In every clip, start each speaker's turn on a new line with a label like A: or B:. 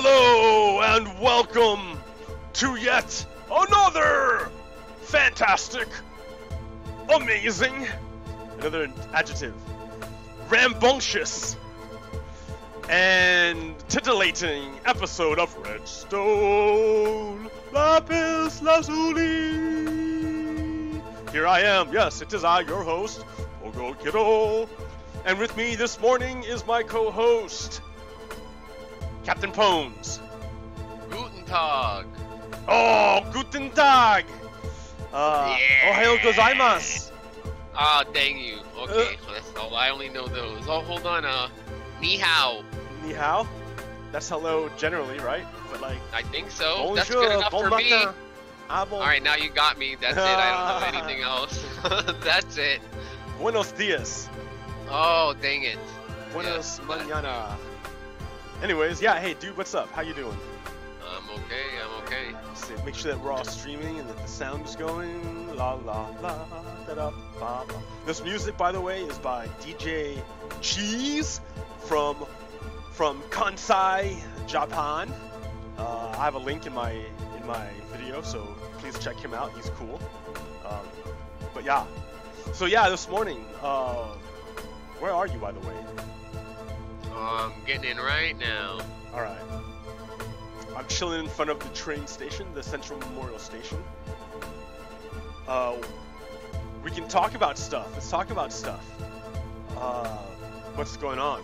A: Hello and welcome to yet another fantastic, amazing, another adjective, rambunctious, and titillating episode of Redstone LAPIS LAZULI. Here I am, yes, it is I, your host, PoGokeRo, and with me this morning is my co-host, Captain Pones.
B: Guten Tag.
A: Oh, guten Tag. Ohayo gozaimasu.
B: Ah, dang you. Okay, so that's all. I only know those. Oh, hold on. Ni hao.
A: Ni hao? That's hello generally, right? But like,
B: I think so.
A: Bonjour,
B: That's good enough
A: bon
B: for me.
A: matin.
B: Alright, now you got me. That's it. I don't know anything else. That's it.
A: Buenos dias.
B: Oh, dang it.
A: Buenos mañana. Anyways, yeah, hey dude, what's up? How you doing?
B: I'm okay.
A: So make sure that we're all streaming and that the sound is going. La la la da da ba ba. This music, by the way, is by DJ Cheese from Kansai, Japan. I have a link in my video, so please check him out. He's cool. But yeah, so yeah, this morning, where are you, by the way?
B: I'm getting in right now.
A: All right. I'm chilling in front of the train station, the Central Memorial Station. We can talk about stuff. Let's talk about stuff. What's going on?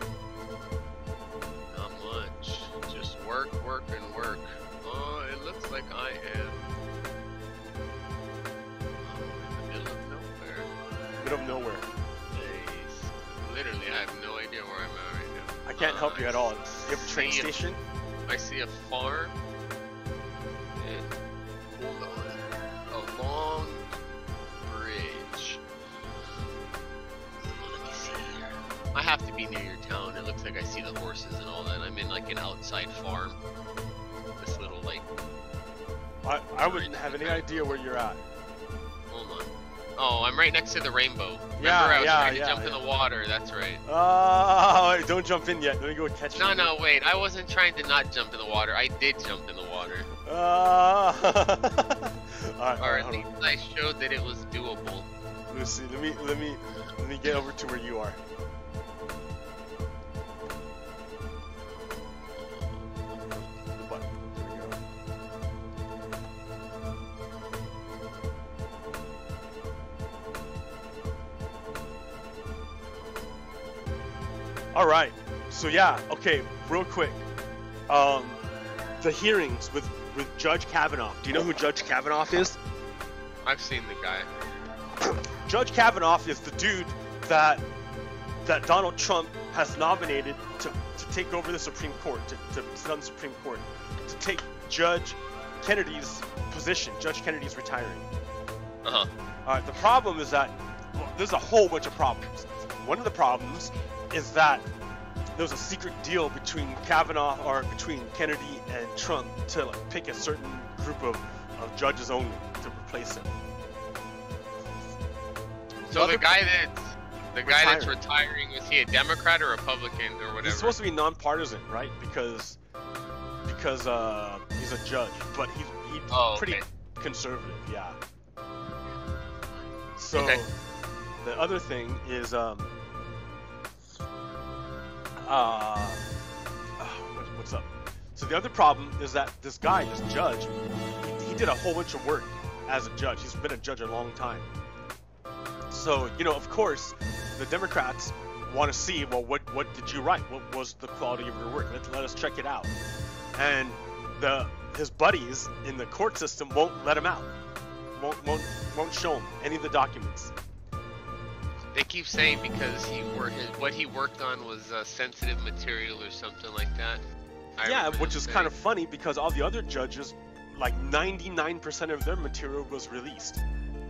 B: Not much. Just work, and work. Oh, it looks like I am in the middle of nowhere.
A: Middle of nowhere.
B: Literally, I have no idea where I'm at right now.
A: I can't help you at all. You have a train station?
B: I see a farm. And hold on. A long bridge. Let me see here. I have to be near your town. It looks like I see the horses and all that. I'm in like an outside farm. This little like...
A: I wouldn't have any idea where you're at.
B: Hold on. Oh, I'm right next to the rainbow. Remember I was trying to jump in the water, that's right.
A: Don't jump in yet. Let me go catch you.
B: No, wait. I wasn't trying to not jump in the water. I did jump in the water. Or at least I showed that it was doable.
A: Let's see. Let me get over to where you are. The button. There we go. All right. So yeah. Okay. Real quick. The hearings with Judge Kavanaugh. Do you know who Judge Kavanaugh is?
B: I've seen the guy.
A: Judge Kavanaugh is the dude that Donald Trump has nominated to take over the Supreme Court, to sit on the Supreme Court, to take Judge Kennedy's position. Judge Kennedy's retiring.
B: Uh-huh.
A: The problem is that there's a whole bunch of problems. One of the problems is that there was a secret deal between Kavanaugh, or between Kennedy and Trump, to like pick a certain group of judges only to replace him.
B: So the guy that's retiring, is he a Democrat or Republican or whatever?
A: He's supposed to be nonpartisan, right? Because he's a judge, but he's pretty conservative, yeah. So the other thing is what's up? So the other problem is that this guy, this judge, he did a whole bunch of work as a judge. He's been a judge a long time. So, you know, of course, the Democrats want to see, well, what did you write? What was the quality of your work? Let us check it out. And his buddies in the court system won't let him out. Won't show him any of the documents.
B: They keep saying because what he worked on was sensitive material or something like that.
A: Yeah, which is kind of funny because all the other judges, like 99% of their material was released.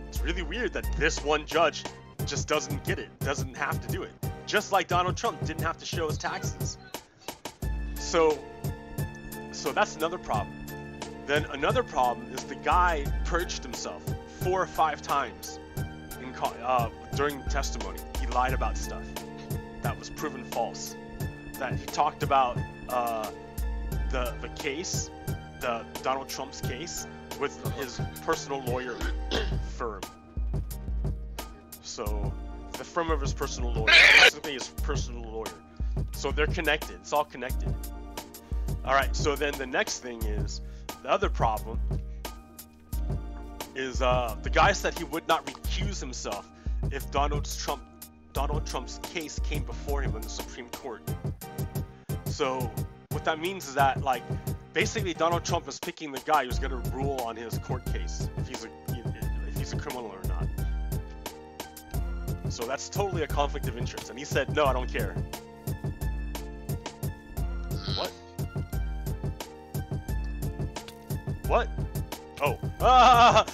A: It's really weird that this one judge just doesn't get it, doesn't have to do it. Just like Donald Trump didn't have to show his taxes. So that's another problem. Then another problem is the guy purged himself 4 or 5 times during testimony. He lied about stuff that was proven false. That he talked about the case, the Donald Trump's case, with his personal lawyer firm. So the firm of his personal lawyer, basically his personal lawyer. So they're connected. It's all connected. All right. So then the next thing is the other problem is the guy said he would not recuse himself if Donald Trump's case came before him in the Supreme Court. So what that means is that, like, basically Donald Trump is picking the guy who's going to rule on his court case, if he's a criminal or not. So that's totally a conflict of interest, and he said, no, I don't care. What? What? Oh. Ah!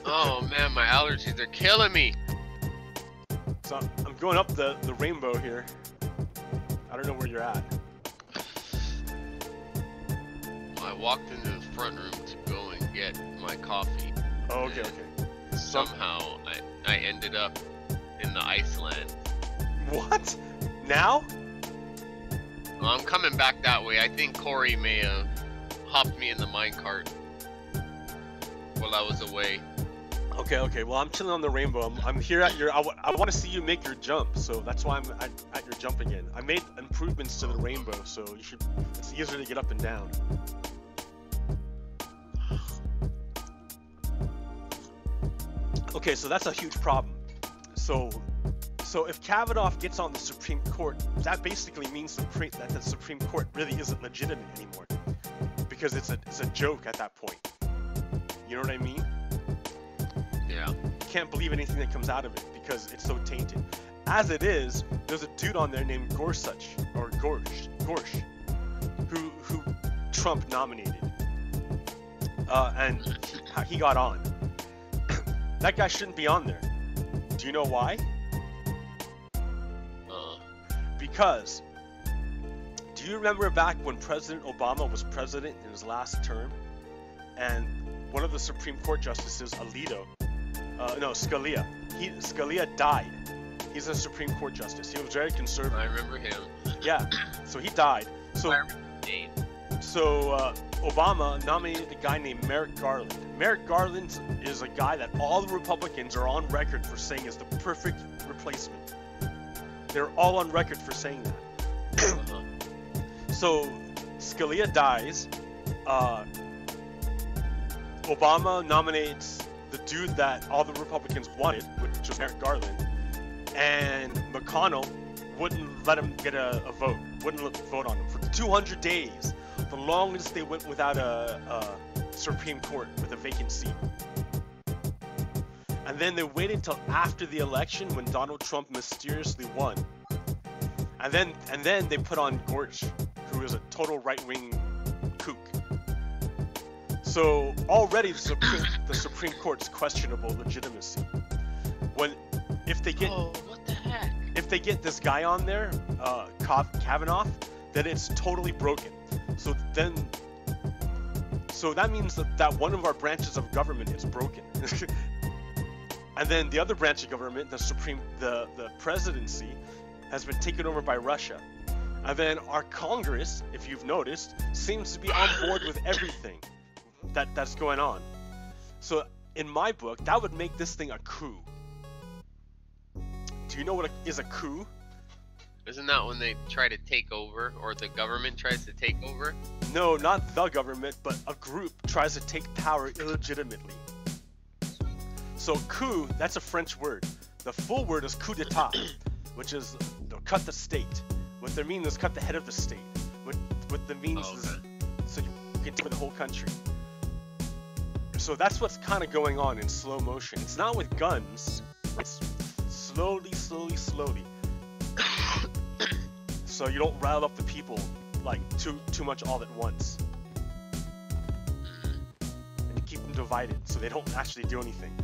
B: Oh man, my allergies are killing me.
A: So I'm going up the rainbow here. I don't know where you're at.
B: I walked into the front room to go and get my coffee.
A: Oh, okay, okay.
B: Somehow I ended up in the Iceland.
A: What? Now?
B: Well, I'm coming back that way. I think Corey may have hopped me in the minecart while I was away.
A: Okay, okay. Well, I'm chilling on the rainbow. I'm here at your. I want to see you make your jump, so that's why I'm at your jump again. I made improvements to the rainbow, so you should. It's easier to get up and down. Okay, so that's a huge problem. So if Kavanaugh gets on the Supreme Court, that basically means that the Supreme Court really isn't legitimate anymore, because it's a joke at that point. You know what I mean?
B: Yeah.
A: You can't believe anything that comes out of it because it's so tainted. As it is, there's a dude on there named Gorsuch, who Trump nominated, and he got on. That guy shouldn't be on there. Do you know why? Because, do you remember back when President Obama was president in his last term, and one of the Supreme Court justices, Scalia. Scalia died. He's a Supreme Court justice. He was very conservative.
B: I remember him.
A: Yeah. So he died. So Obama nominated a guy named Merrick Garland. Merrick Garland is a guy that all the Republicans are on record for saying is the perfect replacement. They're all on record for saying that. So Scalia dies. Obama nominates the dude that all the Republicans wanted, which was Merrick Garland, and McConnell wouldn't let him get a vote, wouldn't vote on him for 200 days, the longest they went without a Supreme Court with a vacant seat. And then they waited till after the election when Donald Trump mysteriously won. And then they put on Gorsuch, who is a total right-wing kook. So already the Supreme Court's questionable legitimacy. If they get
B: what the heck?
A: If they get this guy on there, Kavanaugh, then it's totally broken. So that means that one of our branches of government is broken. And then the other branch of government, the presidency, has been taken over by Russia. And then our Congress, if you've noticed, seems to be on board with everything that's going on. So in my book, that would make this thing a coup. Do you know what is a coup?
B: Isn't that when they try to take over, or the government tries to take over?
A: No, not the government, but a group tries to take power illegitimately. So coup, that's a French word. The full word is coup d'etat, which is cut the state. What they mean is cut the head of the state. What the means is so you can take the whole country. So that's what's kind of going on in slow motion. It's not with guns. It's slowly. So you don't rile up the people like too much all at once. And you keep them divided so they don't actually do anything.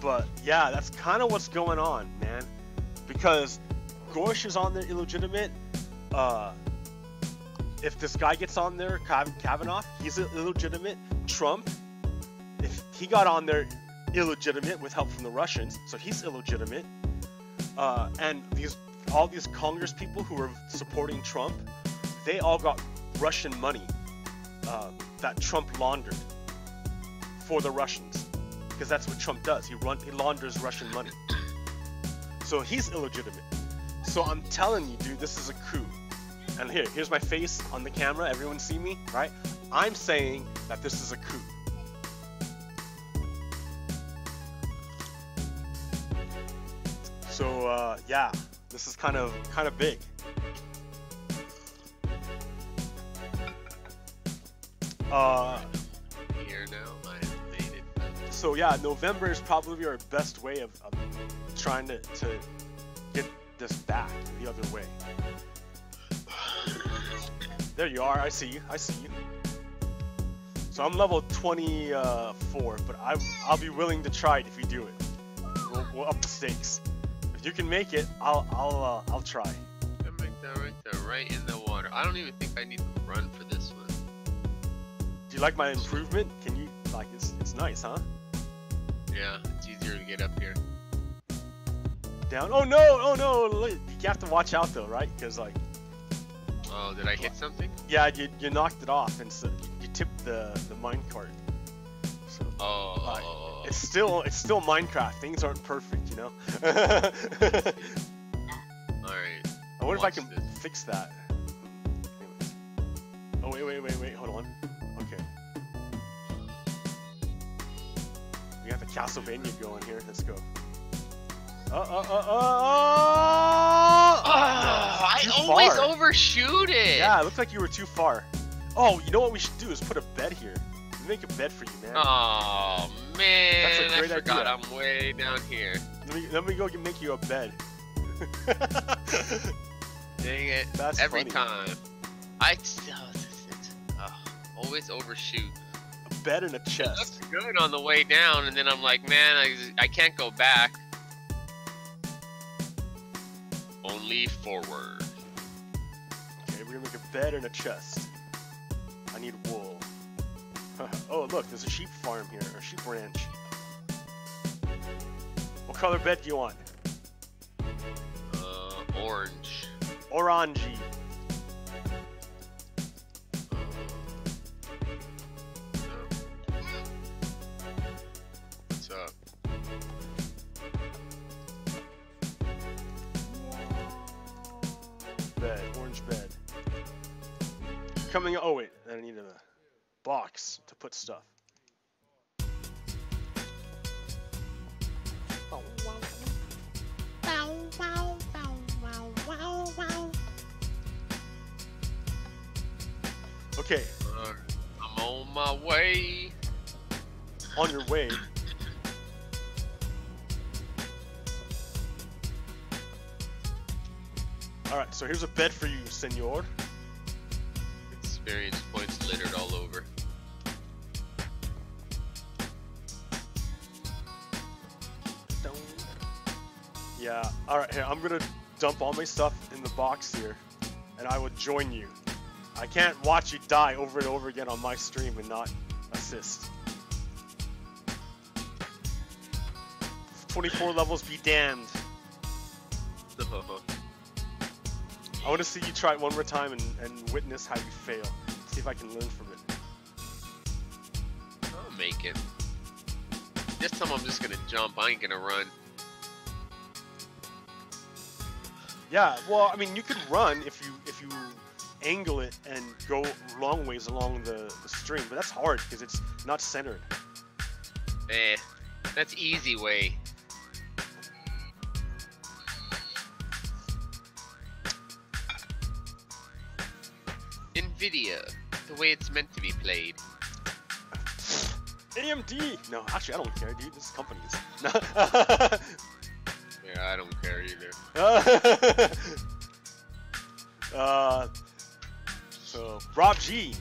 A: But yeah, that's kind of what's going on, man. Because Gorsuch is on there illegitimate. If this guy gets on there, Kavanaugh, he's illegitimate. Trump, if he got on there illegitimate with help from the Russians, so he's illegitimate. And all these Congress people who are supporting Trump, they all got Russian money that Trump laundered for the Russians, because that's what Trump does. He launders Russian money. So he's illegitimate. So I'm telling you, dude, this is a coup. And here's my face on the camera. Everyone see me, right? I'm saying that this is a coup. So yeah, this is kind of big.
B: Here now, I have made it.
A: So yeah, November is probably our best way of trying to get this back the other way. There you are. I see you. So I'm level 24, but I'll be willing to try it if you do it. We'll up the stakes. If you can make it, I'll try.
B: I make that right there, right in the water. I don't even think I need to run for this one.
A: Do you like my improvement? Can you like it's nice, huh?
B: Yeah, it's easier to get up here.
A: Down. Oh no! You have to watch out though, right? Because like.
B: Oh, did I hit something?
A: Yeah, you knocked it off, and so you tipped the minecart. So. It's still Minecraft. Things aren't perfect, you know.
B: Alright.
A: I wonder if I can fix that. Anyways. Oh wait, hold on. Okay. We got the Castlevania going here. Let's go.
B: I always overshoot it.
A: Yeah, it looks like you were too far. Oh, you know what we should do is put a bed here. Make a bed for you, man.
B: Oh man,
A: that's a great
B: I forgot
A: idea.
B: I'm way down here.
A: Let me go make you a bed.
B: Dang it!
A: That's
B: every
A: funny.
B: time. Always overshoot.
A: A bed and a
B: It
A: chest.
B: looks good on the way down, and then I'm like, man, I can't go back. Only forward.
A: Okay, we're gonna make a bed and a chest. I need wool. Oh look, there's a sheep farm here, or sheep ranch. What color bed do you want?
B: Orange.
A: Orangey.
B: What's up?
A: Bed, orange bed. Coming. Oh wait, I need a box to put stuff. Okay.
B: I'm on my way.
A: On your way. Alright, so here's a bed for you, senor.
B: Experience points littered all over.
A: Yeah, alright, here, I'm gonna dump all my stuff in the box here, and I will join you. I can't watch you die over and over again on my stream and not assist. 24 levels be damned. I want to see you try it one more time and witness how you fail. See if I can learn from it.
B: I'll make it. This time I'm just gonna jump, I ain't gonna run.
A: Yeah, well, I mean, you could run if you angle it and go long ways along the string, but that's hard because it's not centered.
B: That's easy way. In vidya, the way it's meant to be played.
A: AMD! No, actually, I don't care, dude. This is companies.
B: Yeah, I don't care either.
A: So, Rob G.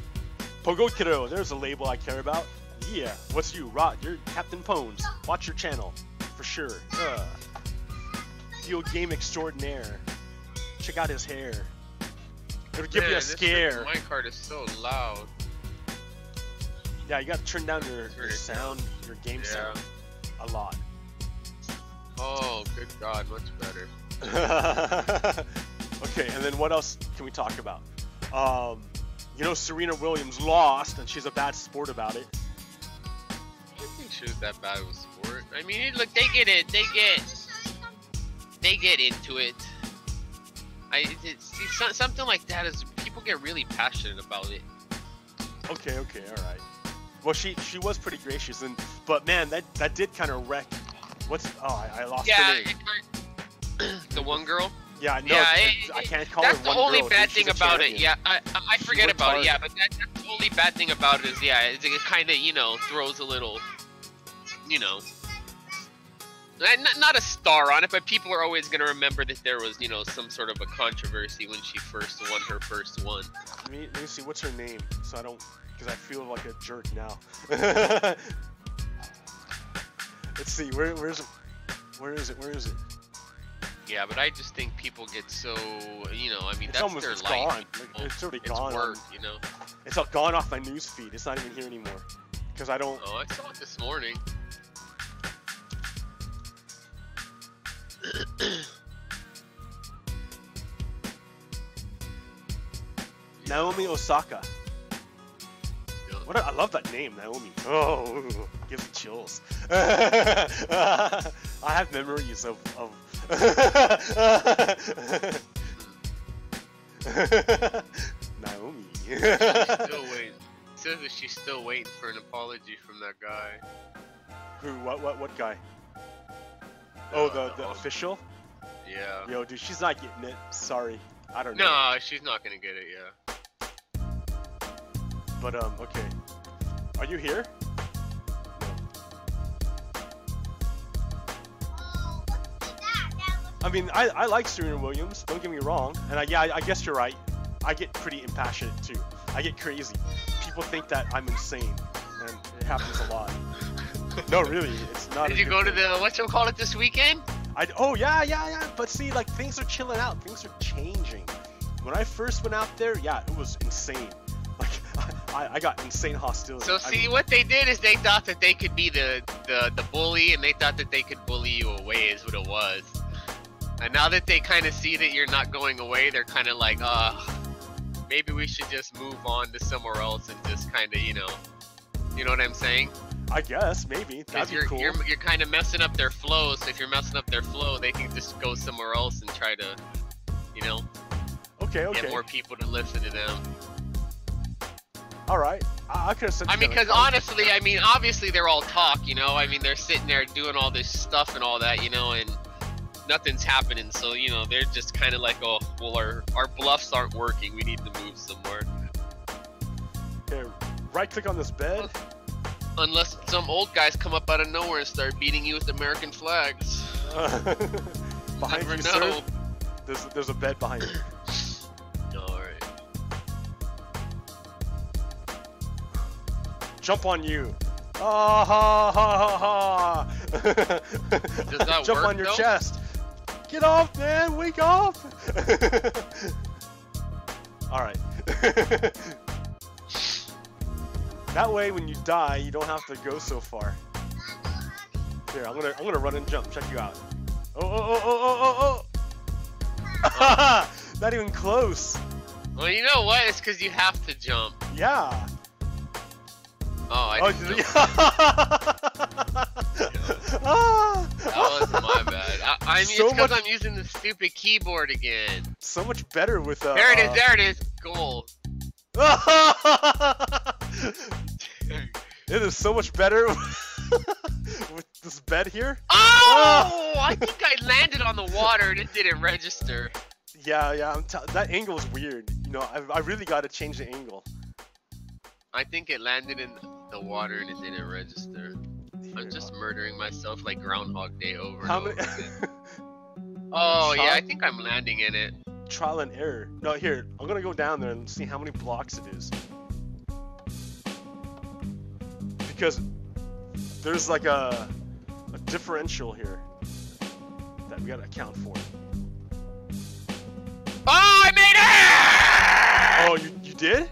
A: PoGokeRo, there's a label I care about. Yeah, what's you, Rod? You're Captain Pones. Watch your channel, for sure. Field game extraordinaire. Check out his hair. It'll give you a scare.
B: My card is so loud.
A: Yeah, you gotta turn down your sound, your game sound, a lot.
B: Oh, good God, much better.
A: Okay, and then what else can we talk about? You know, Serena Williams lost, and she's a bad sport about it.
B: I don't think she was that bad of a sport. I mean, look, they get it. They get into it. It's something like that is people get really passionate about it.
A: Okay, all right. Well, she was pretty gracious, but man, that did kind of wreck. I lost her name.
B: The one girl.
A: Yeah, no, I can't call her one girl.
B: That's the only bad thing about
A: champion.
B: it. Yeah, I forget about it. Yeah, but that's the only bad thing about it is it kind of throws a little, not a star on it, but people are always gonna remember that there was some sort of a controversy when she first won her first one.
A: Let me see what's her name, so I don't, because I feel like a jerk now. Let's see, where is it?
B: Yeah, but I just think people get so, I mean, that's their life.
A: Gone. It's already gone.
B: It's work,
A: It's all gone off my news feed. It's not even here anymore. Because I don't...
B: Oh, I saw it this morning.
A: Naomi Osaka.
B: Yeah.
A: I love that name, Naomi. Oh, gives me chills. I have memories of Naomi.
B: Still waiting. It says that she's still waiting for an apology from that guy.
A: Who? What guy? Oh, the official?
B: Yeah.
A: Yo, dude, she's not getting it. Sorry. I don't know.
B: No, she's not gonna get it, yeah.
A: But, okay. Are you here? I mean, I like Serena Williams, don't get me wrong, and I guess you're right. I get pretty impassioned too. I get crazy. People think that I'm insane, and it happens a lot. No, really, it's not.
B: Did you go to the whatchamacallit this weekend?
A: Oh yeah. But see, like, things are chilling out. Things are changing. When I first went out there, yeah, it was insane. Like, I got insane hostility.
B: So see, what they did is they thought that they could be the bully, and they thought that they could bully you away, is what it was. And now that they kind of see that you're not going away, they're kind of like, maybe we should just move on to somewhere else and just kind of, you know what I'm saying?
A: I guess, maybe. That'd be cool.
B: You're kind of messing up their flow, so if you're messing up their flow, they can just go somewhere else and try to,
A: okay.
B: get more people to listen to them.
A: Alright, I could have said.
B: I mean, because honestly, obviously they're all talk, I mean, they're sitting there doing all this stuff and all that, and nothing's happening, so, they're just kind of like, oh, well, our bluffs aren't working, we need to move somewhere.
A: Okay, right-click on this bed.
B: Unless some old guys come up out of nowhere and start beating you with American flags.
A: Behind
B: Never
A: you,
B: know.
A: sir. There's a bed behind you.
B: Alright.
A: Jump on you. Ah ha ha ha ha.
B: Does that
A: Jump
B: work,
A: on your
B: though?
A: chest. Get off, man. Wake up. Alright. That way, when you die, you don't have to go so far. Here, I'm gonna run and jump. Check you out. Oh! Not even close.
B: Well, you know what? It's because you have to jump.
A: Yeah.
B: Oh, I didn't jump. That was my bad. I mean,
A: So
B: it's because
A: much-
B: I'm using the stupid keyboard again.
A: So much better with
B: There it is. Goal.
A: It is so much better with this bed here.
B: Oh! I think I landed on the water and it didn't register.
A: Yeah. That angle is weird. I really got to change the angle.
B: I think it landed in the water and it didn't register. I'm just murdering myself like Groundhog Day over and over again. Oh, yeah, I think I'm landing in it.
A: Trial and error. No, here, I'm gonna go down there and see how many blocks it is. Because there's like a differential here that we gotta account for.
B: Oh, I made it!
A: Oh, you did?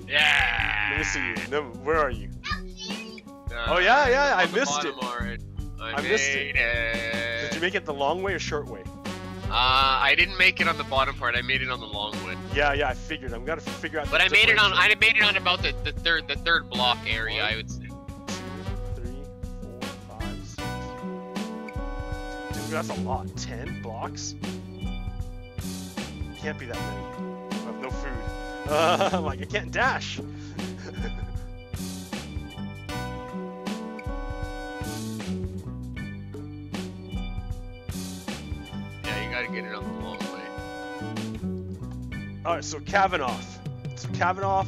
B: Yeah!
A: Let me see you. No, where are you? Oh, yeah, I missed it.
B: I
A: missed
B: made
A: it.
B: it.
A: Did you make it the long way or short way?
B: I didn't make it on the bottom part. I made it on the long one.
A: Yeah, I figured. I'm gonna figure out.
B: But I made it on about the third block area, I would say.
A: 3, 4, 5, 6. Dude, that's a lot. 10 blocks? Can't be that many. I have no food. I'm like, I can't dash.
B: Yeah, you gotta get it up the long way.
A: Alright, so kavanaught.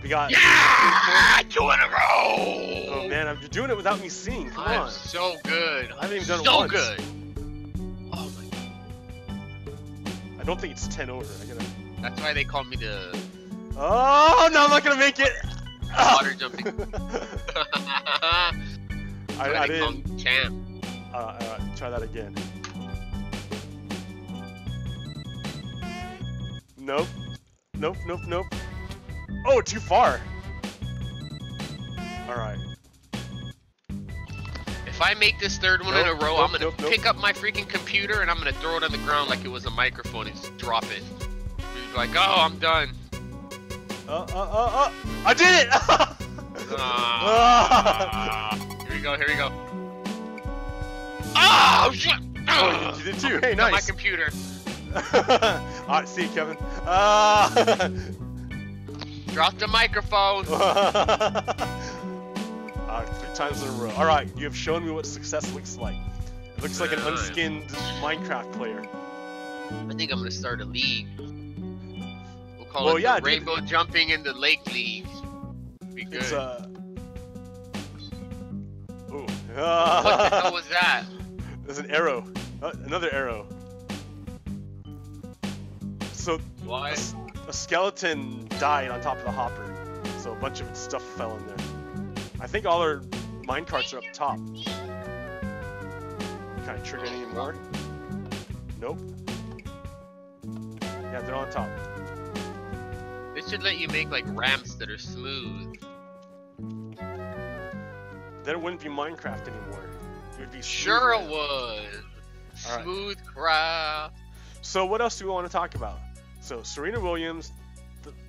A: We got
B: 2 in a row!
A: Oh man, you're doing it without me seeing. Come on.
B: So good.
A: I haven't even done it
B: so
A: once.
B: good. Oh my god.
A: I don't think it's 10 over.
B: That's why they call me the
A: Oh no, I'm not gonna make it.
B: water jumping.
A: I didn't.
B: Champ.
A: Try that again. Nope. Oh, too far. Alright.
B: If I make this third one in a row, I'm gonna pick up my freaking computer and I'm gonna throw it on the ground like it was a microphone and just drop it. Be like, oh, I'm done.
A: I did it!
B: Here we go. Oh, shit!
A: Oh, you did too. Hey, nice.
B: My computer.
A: Alright, see you, Kevin.
B: Drop the microphone.
A: Alright, 3 times in a row. Alright, you have shown me what success looks like. It looks like an unskinned Minecraft player.
B: I think I'm gonna start a league. We'll call it the Rainbow Jumping in the Lake League. Be good.
A: It's Ooh.
B: What the hell was that?
A: There's an arrow. Another arrow. So
B: Why?
A: A skeleton died on top of the hopper, so a bunch of stuff fell in there. I think all our minecarts are up top. Can I trigger any more? Nope. Yeah, they're on top.
B: They should let you make like ramps that are smooth.
A: Then it wouldn't be Minecraft anymore. It would be
B: Sure it
A: smooth.
B: would.
A: All right.
B: Smooth craft.
A: So what else do we want to talk about? So Serena Williams,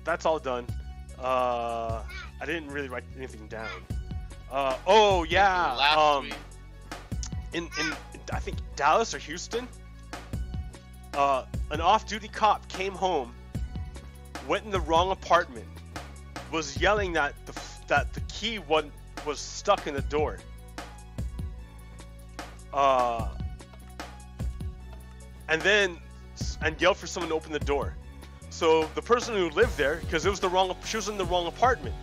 A: that's all done. I didn't really write anything down. Oh yeah.
B: Last week.
A: In I think Dallas or Houston, an off-duty cop came home, went in the wrong apartment, was yelling that the key was stuck in the door. And yelled for someone to open the door. So the person who lived there, because she was in the wrong apartment.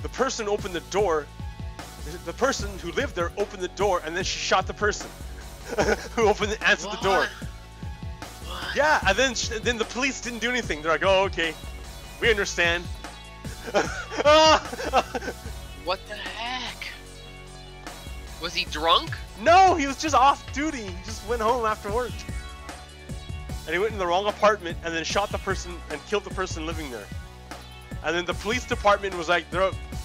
A: The person opened the door. The person who lived there opened the door, and then she shot the person who answered the door.
B: What?
A: Yeah, and then the police didn't do anything. They're like, oh, okay, we understand.
B: What the heck? Was he drunk?
A: No, he was just off duty. He just went home after work. And he went in the wrong apartment and then shot the person and killed the person living there. And then the police department was like,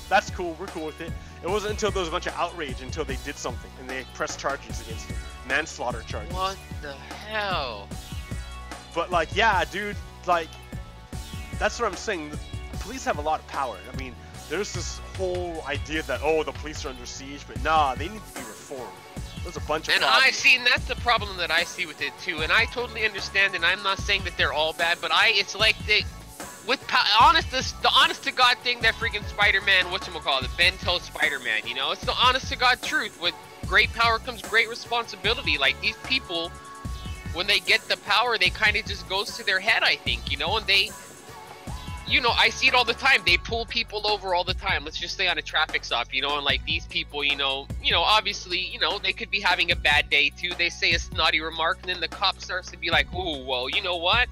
A: that's cool, we're cool with it. It wasn't until there was a bunch of outrage until they did something and they pressed charges against him. Manslaughter charges.
B: What the hell?
A: But like, yeah, dude, like, that's what I'm saying. The police have a lot of power. I mean, there's this whole idea that, oh, the police are under siege, but nah, they need to be reformed. There's a bunch of problems.
B: And that's the problem that I see with it too. And I totally understand, and I'm not saying that they're all bad, but it's like the honest to God thing that freaking Spider-Man, whatchamacallit, Ben tells Spider-Man, you know, it's the honest to God truth. With great power comes great responsibility. Like, these people, when they get the power, they kind of just goes to their head, I think, you know, and they, you know, I see it all the time. They pull people over all the time. Let's just say on a traffic stop, you know, and like these people, you know, obviously, you know, they could be having a bad day too. They say a snotty remark, and then the cop starts to be like, "Oh, well, you know what?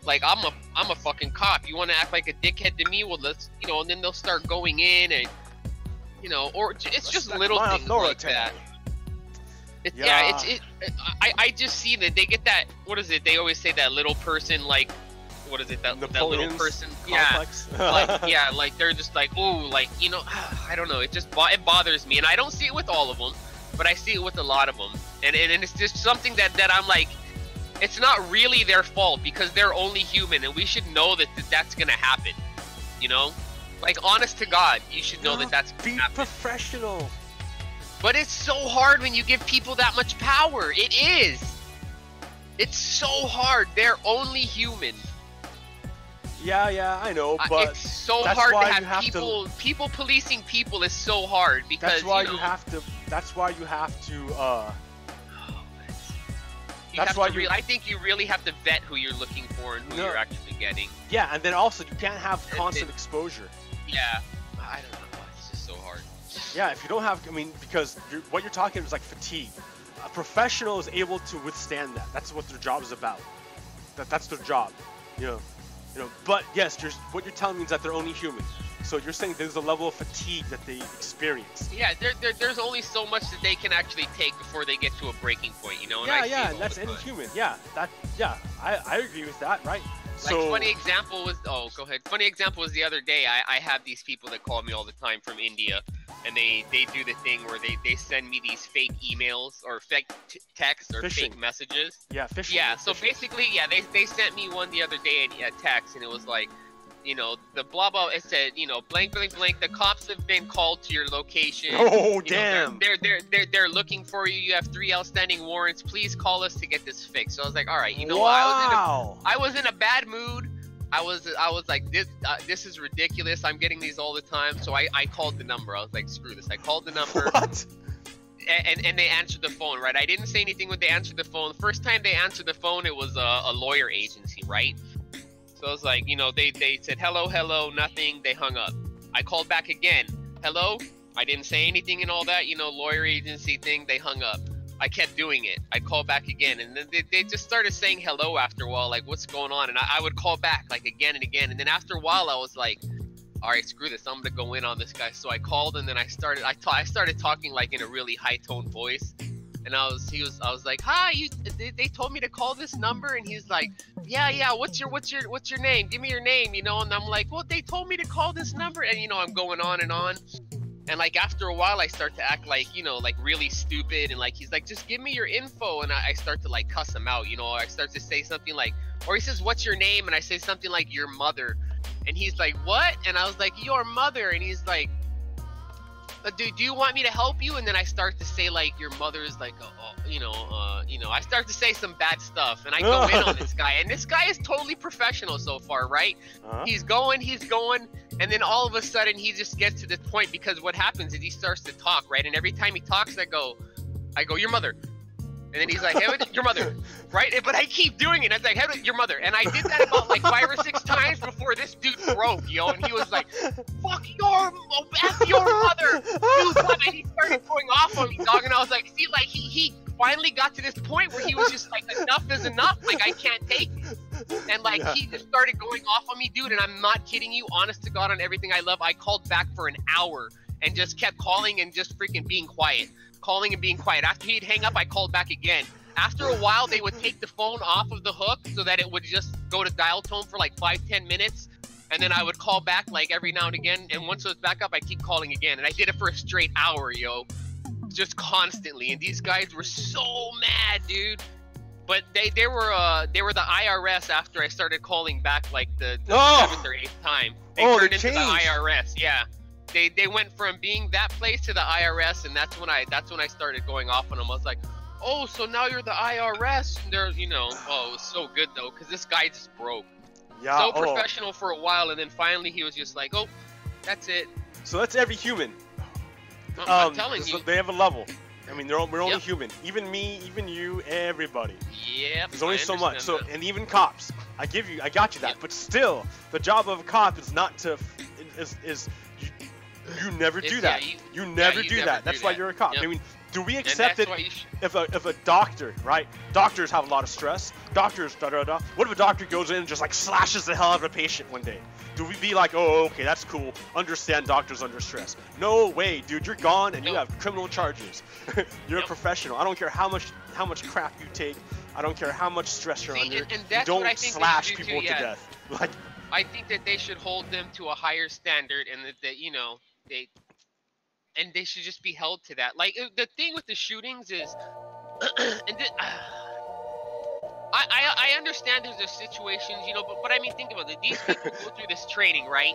B: Like, I'm a fucking cop. You want to act like a dickhead to me? Well, let's, you know." And then they'll start going in, and you know, or it's just little things like that. I just see that they get that. What is it? They always say that little person, like. What is it? That little person?
A: Complex.
B: Yeah, like, yeah, like they're just like, oh, like, you know, I don't know. It just it bothers me, and I don't see it with all of them, but I see it with a lot of them, and it's just something that I'm like, it's not really their fault because they're only human, and we should know that that's gonna happen. You know, like honest to God, you should know that that's gonna happen.
A: Be professional.
B: But it's so hard when you give people that much power. It is. It's so hard. They're only human.
A: Yeah, I know, but
B: it's so
A: that's
B: hard
A: why
B: to
A: you
B: have people policing people is so hard because
A: that's why
B: you know,
A: that's why you have to
B: I think you really have to vet who you're looking for and who you're actually getting.
A: Yeah, and then also you can't have constant exposure.
B: Yeah, I don't know. It's just so hard.
A: Yeah, if you don't have, I mean, because what you're talking is like fatigue. A professional is able to withstand that. That's what their job is about. That's their job, you know. But yes, what you're telling me is that they're only human. So you're saying there's a level of fatigue that they experience.
B: Yeah, there's only so much that they can actually take before they get to a breaking point, you know. And
A: and that's any human. Yeah, I agree with that, right?
B: Like,
A: so
B: funny example was, go ahead. Funny example was the other day. I have these people that call me all the time from India, and they do the thing where they send me these fake emails or fake texts or
A: phishing.
B: Fake messages.
A: Yeah, phishing.
B: Yeah, so
A: phishing.
B: basically, they sent me one the other day a text, and it was like, you know, the blah blah. It said, you know, blank blank blank. The cops have been called to your location.
A: Oh damn!
B: They're looking for you. You have 3 outstanding warrants. Please call us to get this fixed. So I was like, all right, you know,
A: wow.
B: I was in a bad mood. I was like, this is ridiculous. I'm getting these all the time. So I called the number. I was like, screw this. I called the number.
A: What?
B: And they answered the phone, right? I didn't say anything when they answered the phone. The first time they answered the phone, it was a lawyer agency, right? So I was like, you know, they said, hello, nothing. They hung up. I called back again. Hello? I didn't say anything and all that, you know, lawyer agency thing. They hung up. I kept doing it. I called back again. And then they just started saying hello after a while, like, what's going on? And I would call back, like, again and again. And then after a while, I was like, all right, screw this. I'm going to go in on this guy. So I called, and then I started talking, like, in a really high-toned voice. And I was like, hi, they told me to call this number. And he's like, yeah, what's your name? Give me your name, you know? And I'm like, well, they told me to call this number. And, you know, I'm going on and on. And, like, after a while, I start to act like, you know, like, really stupid. And, like, he's like, just give me your info. And I start to, like, cuss him out, you know? I start to say something like, or he says, what's your name? And I say something like, your mother. And he's like, what? And I was like, your mother. And he's like, do you want me to help you? And then I start to say, like, your mother is like, I start to say some bad stuff. And I go in on this guy. And this guy is totally professional so far, right? He's going. And then all of a sudden, he just gets to this point, because what happens is he starts to talk, right? And every time he talks, I go, your mother. And then he's like, hey, your mother, right? But I keep doing it. I was like, hey, your mother. And I did that about like 5 or 6 times before this dude broke, yo. And he was like, fuck your mother, dude. And he started going off on me, dog. And I was like, see, like he finally got to this point where he was just like, enough is enough. Like, I can't take it. And like, he just started going off on me, dude. And I'm not kidding you, honest to God, on everything I love. I called back for an hour and just kept calling and just freaking being quiet. Calling and being quiet. After he'd hang up, I called back again. After a while, they would take the phone off of the hook so that it would just go to dial tone for like 5-10 minutes. And then I would call back like every now and again. And once it was back up, I keep calling again. And I did it for a straight hour, yo. Just constantly. And these guys were so mad, dude. But they were the IRS after I started calling back like the 7th or 8th time. They turned into the IRS, yeah. They went from being that place to the IRS, and that's when I started going off on them. I was like, oh, so now you're the IRS, and they're, you know, oh, it was so good though, because this guy just broke. Yeah. So professional for a while, and then finally he was just like, oh, that's it.
A: So that's every human.
B: I'm telling you.
A: They have a level. I mean, we're only human. Even me, even you, everybody.
B: Yep.
A: There's only so much. So, and even cops. I got you that. But still, the job of a cop is not to, you never do that. You never do that. That's why you're a cop. Yep. I mean, do we accept it if a doctor, right? Doctors have a lot of stress. Doctors, da-da-da. What if a doctor goes in and just like slashes the hell out of a patient one day? Do we be like, oh, okay, that's cool. Understand doctors under stress. No way, dude. You're gone and you have criminal charges. You're a professional. I don't care how much crap you take. I don't care how much stress you're under.
B: And
A: you don't slash people to death. Like,
B: I think that they should hold them to a higher standard, and that you know, they should just be held to that. Like, the thing with the shootings is, I understand there's situations, you know, but I mean, think about it. These people go through this training, right?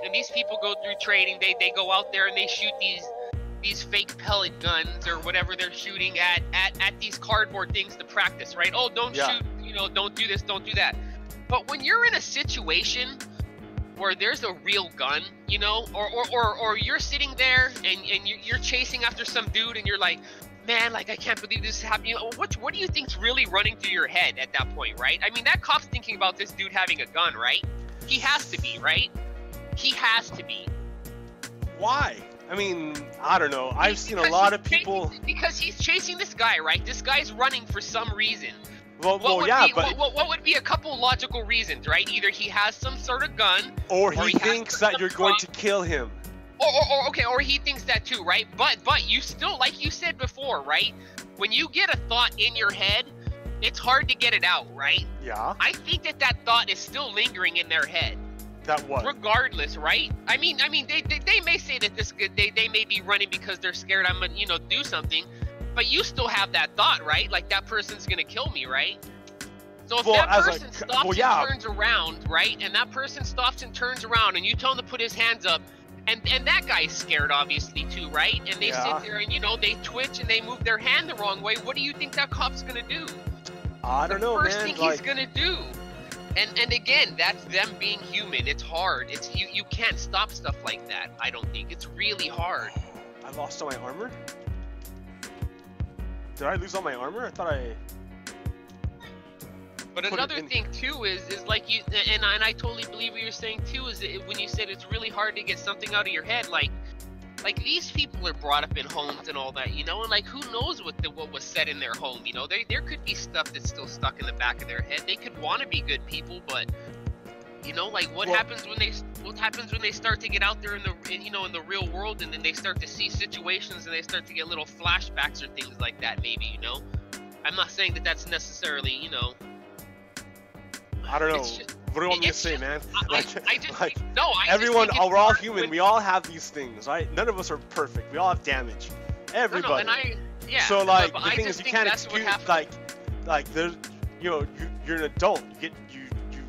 B: And these people go through training. They go out there and they shoot these fake pellet guns or whatever they're shooting at these cardboard things to practice, right? Oh, don't shoot, you know, don't do this, don't do that. But when you're in a situation where there's a real gun, you know, or you're sitting there and you're chasing after some dude and you're like, man, like, I can't believe this is happening. What do you think's really running through your head at that point, right? I mean, that cop's thinking about this dude having a gun, right? He has to be, right? He has to be.
A: Why? I mean, I don't know. I've seen a lot of people...
B: Because he's chasing this guy, right? This guy's running for some reason.
A: Well,
B: what would be a couple logical reasons, right? Either he has some sort of gun...
A: Or he thinks that you're going to kill him.
B: Or he thinks that too, right? But you still, like you said before, right? When you get a thought in your head, it's hard to get it out, right?
A: Yeah.
B: I think that thought is still lingering in their head.
A: That what?
B: Regardless, right? I mean, they may say that they may be running because they're scared I'm gonna, you know, do something, but you still have that thought, right? Like, that person's gonna kill me, right? So if that person stops and turns around, right? And that person stops and turns around, and you tell him to put his hands up, and that guy's scared, obviously, too, right? And they sit there and, you know, they twitch and they move their hand the wrong way. What do you think that cop's gonna do?
A: I don't know, man.
B: First thing he's gonna do. And again, that's them being human. It's hard. It's you can't stop stuff like that. I don't think it's really hard.
A: I lost all my armor. Did I lose all my armor? I thought I.
B: But another thing too is like you and I totally believe what you're saying too. Is that when you said it's really hard to get something out of your head, like these people are brought up in homes and all that, you know, and like who knows what was said in their home, you know? There could be stuff that's still stuck in the back of their head. They could want to be good people, but you know, like what happens when they start to get out there in the real world, and then they start to see situations and they start to get little flashbacks or things like that, maybe, you know? I'm not saying that that's necessarily, you know.
A: I don't know. What do you want me to say, man?
B: Everyone,
A: we're all human. We all have these things, right? None of us are perfect. We all have damage. Everybody. So like the thing is, you can't excuse like there's, you know, you're an adult. You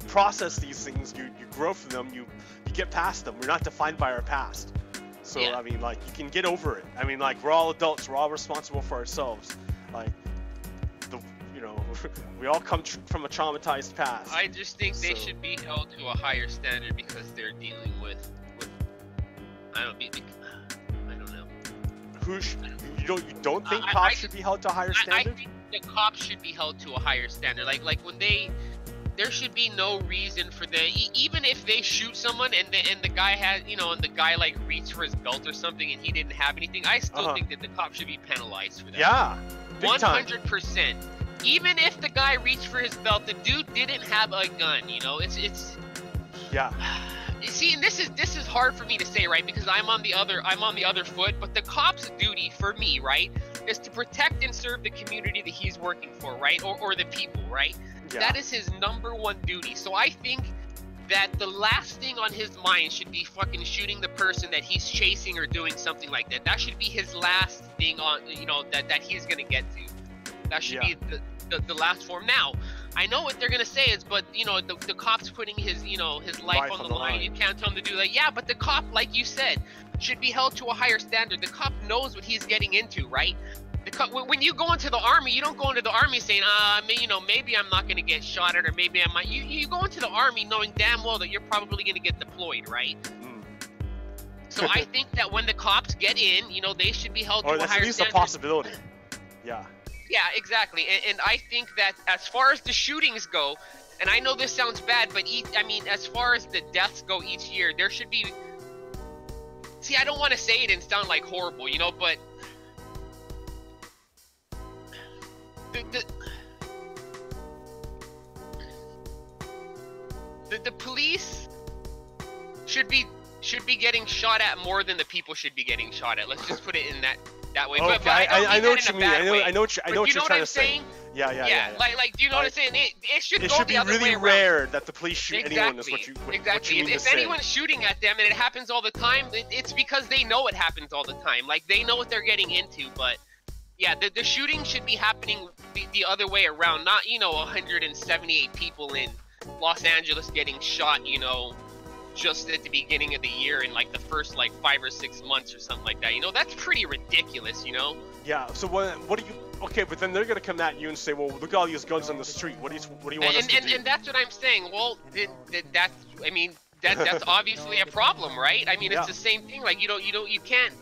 A: process these things. You grow from them. You get past them. We're not defined by our past. So I mean, like, you can get over it. I mean, like, we're all adults. We're all responsible for ourselves. Like, you know, we all come from a traumatized past.
B: I just think they should be held to a higher standard because they're dealing with I don't know. You don't think cops should be held to a higher standard? I think the cops should be held to a higher standard. Like when there should be no reason for even if they shoot someone and the guy has, you know, and the guy like reached for his belt or something and he didn't have anything, I still think that the cop should be penalized for that.
A: Yeah, big
B: 100%. Even if the guy reached for his belt, the dude didn't have a gun, you know. It's
A: yeah.
B: You see, and this is hard for me to say, right? Because I'm on the other foot. But the cop's duty for me, right, is to protect and serve the community that he's working for, right, or the people, right. Yeah. That is his #1 duty. So I think that the last thing on his mind should be fucking shooting the person that he's chasing or doing something like that. That should be his last thing on, you know, that he's gonna get to. That should be the last form. Now, I know what they're gonna say is, but you know, the cop's putting his, you know, his life on the line. You can't tell him to do that. Yeah, but the cop, like you said, should be held to a higher standard. The cop knows what he's getting into, right? The cop, when you go into the army, you don't go into the army saying, you know, maybe I'm not gonna get shot at, or maybe I might. You go into the army knowing damn well that you're probably gonna get deployed, right? So I think that when the cops get in, you know, they should be held to a higher standard. Or at least a
A: possibility. Yeah.
B: Yeah, exactly. And I think that as far as the shootings go, and I know this sounds bad, but I mean, as far as the deaths go each year, there should be... See, I don't want to say it and sound like horrible, you know, but... The police should be getting shot at more than the people should be getting shot at. Let's just put it in that way.
A: Okay, but I know what you mean. I know what you're trying to say. Yeah.
B: Like, do you know what I'm saying? It should go the other way around. It should be really
A: rare that the police shoot anyone. Is what you mean to say.
B: If anyone's shooting at them and it happens all the time, it's because they know it happens all the time. Like, they know what they're getting into. But Yeah, the shooting should be happening the other way around, not, 178 people in Los Angeles getting shot, just at the beginning of the year in like the first like 5 or 6 months or something like that. That's pretty ridiculous,
A: Yeah. So what do you? Okay, but then they're gonna come at you and say, well, look at all these guns on the street. What do you want us to do?
B: And that's what I'm saying. Well, that's obviously a problem, right? I mean, it's the same thing. Like you can't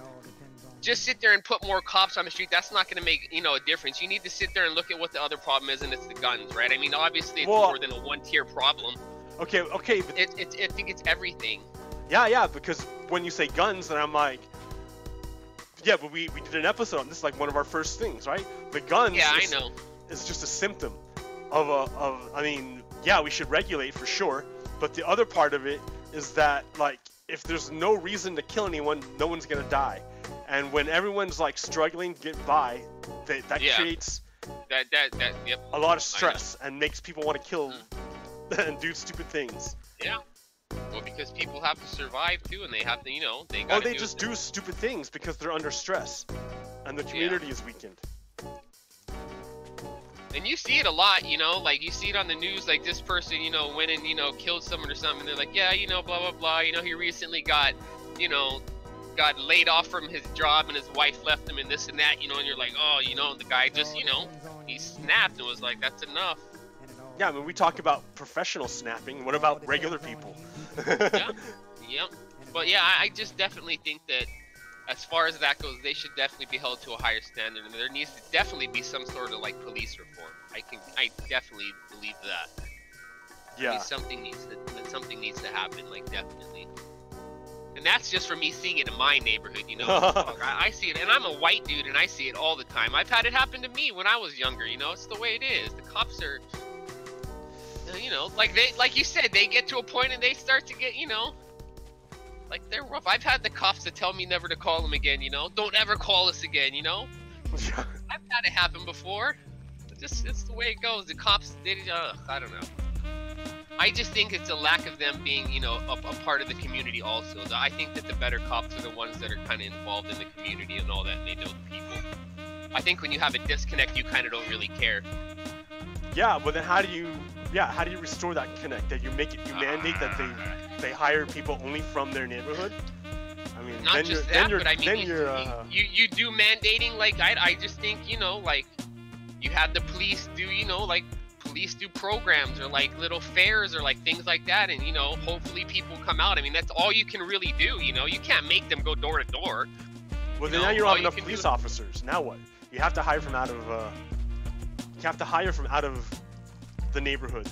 B: just sit there and put more cops on the street. That's not going to make a difference. You need to sit there and look at what the other problem is, and it's the guns, right? I mean, obviously it's more than a one-tier problem.
A: Okay, but
B: I think it's everything.
A: Yeah, because when you say guns, then I'm like, yeah, but we did an episode on this, like one of our first things, right? The guns.
B: Yeah, I know.
A: It's just a symptom of I mean, yeah, we should regulate for sure, but the other part of it is that, like, if there's no reason to kill anyone, no one's gonna die. And when everyone's like struggling to get by, that creates a lot of stress and makes people want to kill and do stupid things.
B: Yeah. Well, because people have to survive too, and they have to, they gotta
A: they just do stupid things because they're under stress, and the community is weakened.
B: And you see it a lot, like you see it on the news, like this person, went and, killed someone or something. And they're like, yeah, blah, blah, blah. He recently got laid off from his job and his wife left him and this and that, and you're like, oh, the guy just, he snapped and was like, that's enough.
A: Yeah, I mean, we talk about professional snapping. What about regular people?
B: Yeah. But yeah, I just definitely think that as far as that goes, they should definitely be held to a higher standard, and there needs to definitely be some sort of like police reform. I definitely believe that.
A: Yeah.
B: I mean, something needs to happen, like definitely. And that's just for me seeing it in my neighborhood, I see it, and I'm a white dude, and I see it all the time. I've had it happen to me when I was younger, it's the way it is. The cops are, like you said, they get to a point and they start to get, like they're rough. I've had the cops that tell me never to call them again, don't ever call us again, I've had it happen before. It's the way it goes. The cops, I don't know. I just think it's a lack of them being, a part of the community also. I think that the better cops are the ones that are kind of involved in the community and all that, and they know the people. I think when you have a disconnect, you kind of don't really care.
A: Yeah, but then how do you restore that connect? That you mandate that they hire people only from their neighborhood? I mean,
B: not just that, but I mean, you do mandating, like, I just think, like, you have the police do, like, police do programs or like little fairs or like things like that, and hopefully people come out. I mean, that's all you can really do. You can't make them go door to door.
A: Well, then now you don't have enough police officers. Now what? You have to hire from out of the neighborhood.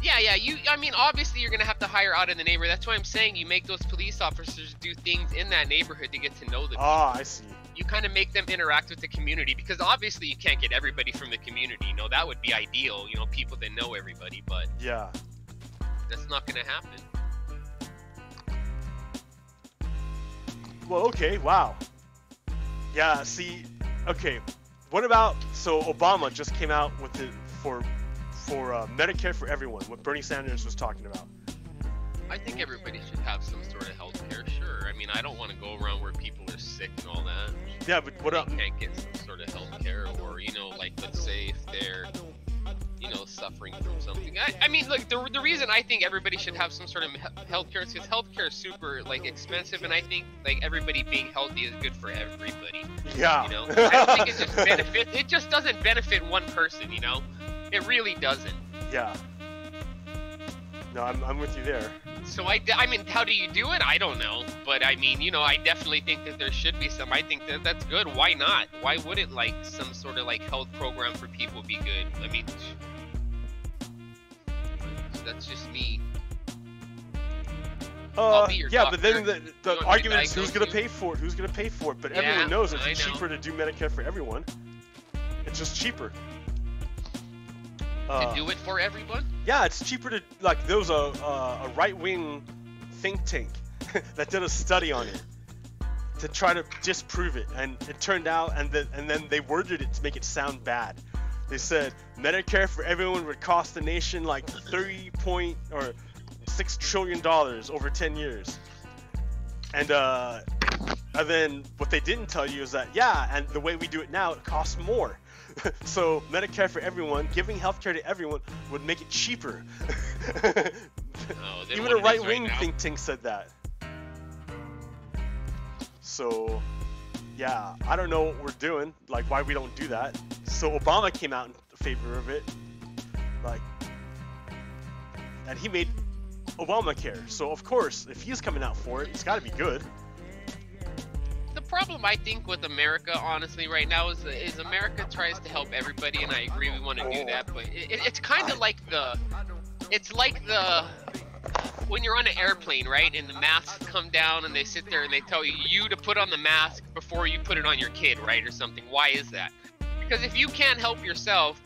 B: Yeah. I mean, obviously you're gonna have to hire out in the neighborhood. That's why I'm saying you make those police officers do things in that neighborhood to get to know the people.
A: I see.
B: You kind of make them interact with the community, because obviously you can't get everybody from the community. That would be ideal. People that know everybody, but
A: yeah,
B: that's not gonna happen.
A: Well, okay, wow. Yeah, see, okay, what about, so Obama just came out with it for Medicare for everyone, what Bernie Sanders was talking about.
B: I think everybody should have some sort of health care, sure. I mean, I don't want to go around where people are sick and all that.
A: Yeah, but what up?
B: They can't get some sort of health care, or, like, let's say if they're, suffering from something. I mean, look, the reason I think everybody should have some sort of health care is because health care is super, like, expensive, and I think, like, everybody being healthy is good for everybody.
A: Yeah.
B: I don't think it just benefits, it just doesn't benefit one person, It really doesn't.
A: Yeah. No, I'm with you there.
B: So I mean, how do you do it? I don't know, but I mean, I definitely think that there should be some. I think that's good. Why not? Why wouldn't, like, some sort of, like, health program for people be good? I mean, that's just me.
A: Yeah,
B: doctor.
A: but then the argument is who's gonna pay for it? Who's gonna pay for it? But everyone knows it's cheaper to do Medicare for everyone. It's just cheaper.
B: To do it for everyone?
A: Yeah, it's cheaper to, like, there was a right-wing think tank that did a study on it to try to disprove it, and it turned out, and then they worded it to make it sound bad. They said Medicare for everyone would cost the nation like $6 trillion over 10 years, and And then what they didn't tell you is that, yeah, and the way we do it now, it costs more. So Medicare for everyone, giving healthcare to everyone would make it cheaper. Even a right-wing think tank said that. So, yeah, I don't know what we're doing, like why we don't do that. So Obama came out in favor of it, like, and he made Obamacare. So of course, if he's coming out for it, it's got to be good.
B: The problem I think with America, honestly, right now is America tries to help everybody, and I agree we want to do that, but it's kind of like when you're on an airplane, right, and the masks come down and they sit there and they tell you to put on the mask before you put it on your kid, right, or something. Why is that? Because if you can't help yourself,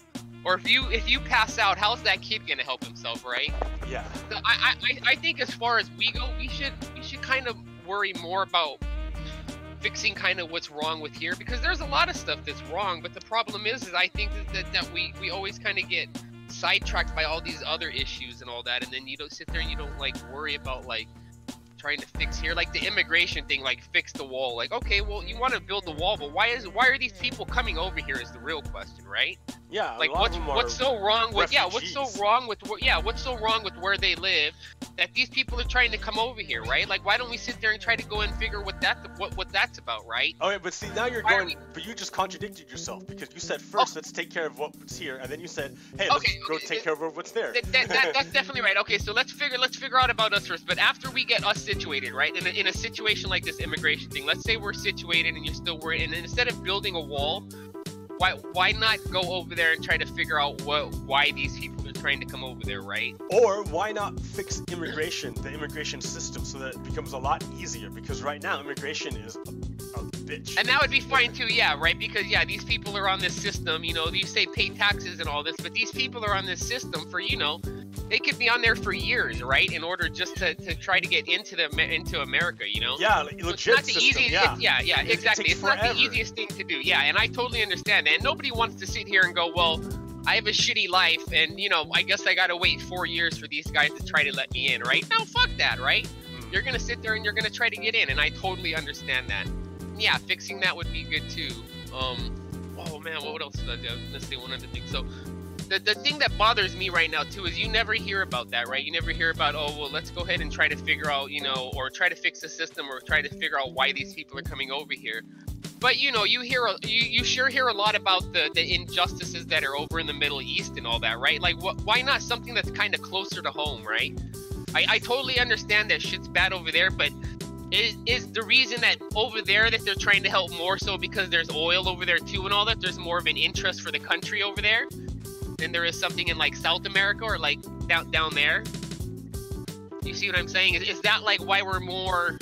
B: or if you pass out, how's that kid gonna help himself, right?
A: Yeah.
B: So I think as far as we go, we should kind of worry more about fixing kind of what's wrong with here, because there's a lot of stuff that's wrong, but the problem is I think that we always kind of get sidetracked by all these other issues and all that, and then you don't sit there and you don't like worry about like trying to fix here, like the immigration thing, like fix the wall. Like, okay, well, you want to build the wall, but why are these people coming over here is the real question, right?
A: Yeah,
B: like what's so wrong with
A: refugees.
B: what's so wrong with where they live that these people are trying to come over here, right? Like, why don't we sit there and try to go and figure what that's about, right?
A: Okay, but see, now you're going, but you just contradicted yourself, because you said first let's take care of what's here, and then you said, hey, let's go take care of what's there.
B: That's definitely right. Okay, so let's figure out about us first. But after we get us situated, right, in a situation like this immigration thing, let's say we're situated and you're still worried, and instead of building a wall, why not go over there and try to figure out why these people are trying to come over there, right?
A: Or why not fix the immigration system, so that it becomes a lot easier, because right now immigration is a bitch.
B: And that would be fine too, yeah, right? Because yeah, these people are on this system, you know, you say pay taxes and all this, but these people are on this system for, you know, they could be on there for years, right? In order just to try to get into America, you know?
A: Yeah, like,
B: so
A: legit
B: it's not the
A: system,
B: easiest,
A: yeah.
B: Exactly. It's not the easiest thing to do, yeah, and I totally understand that. And nobody wants to sit here and go, well, I have a shitty life, and, you know, I guess I gotta wait 4 years for these guys to try to let me in, right? No, fuck that, right? You're gonna sit there and you're gonna try to get in, and I totally understand that. Yeah, fixing that would be good too. Oh man, what else did I do? Let's say one other thing. So the thing that bothers me right now too is you never hear about that, right? You never hear about, oh well, let's go ahead and try to figure out, you know, or try to fix the system, or try to figure out why these people are coming over here. But you know, you sure hear a lot about the injustices that are over in the Middle East and all that, right? Like, why not something that's kind of closer to home, right? I totally understand that shit's bad over there, but is the reason that over there that they're trying to help more so because there's oil over there too and all that? There's more of an interest for the country over there than there is something in like South America or like down there. You see what I'm saying? Is that like why we're more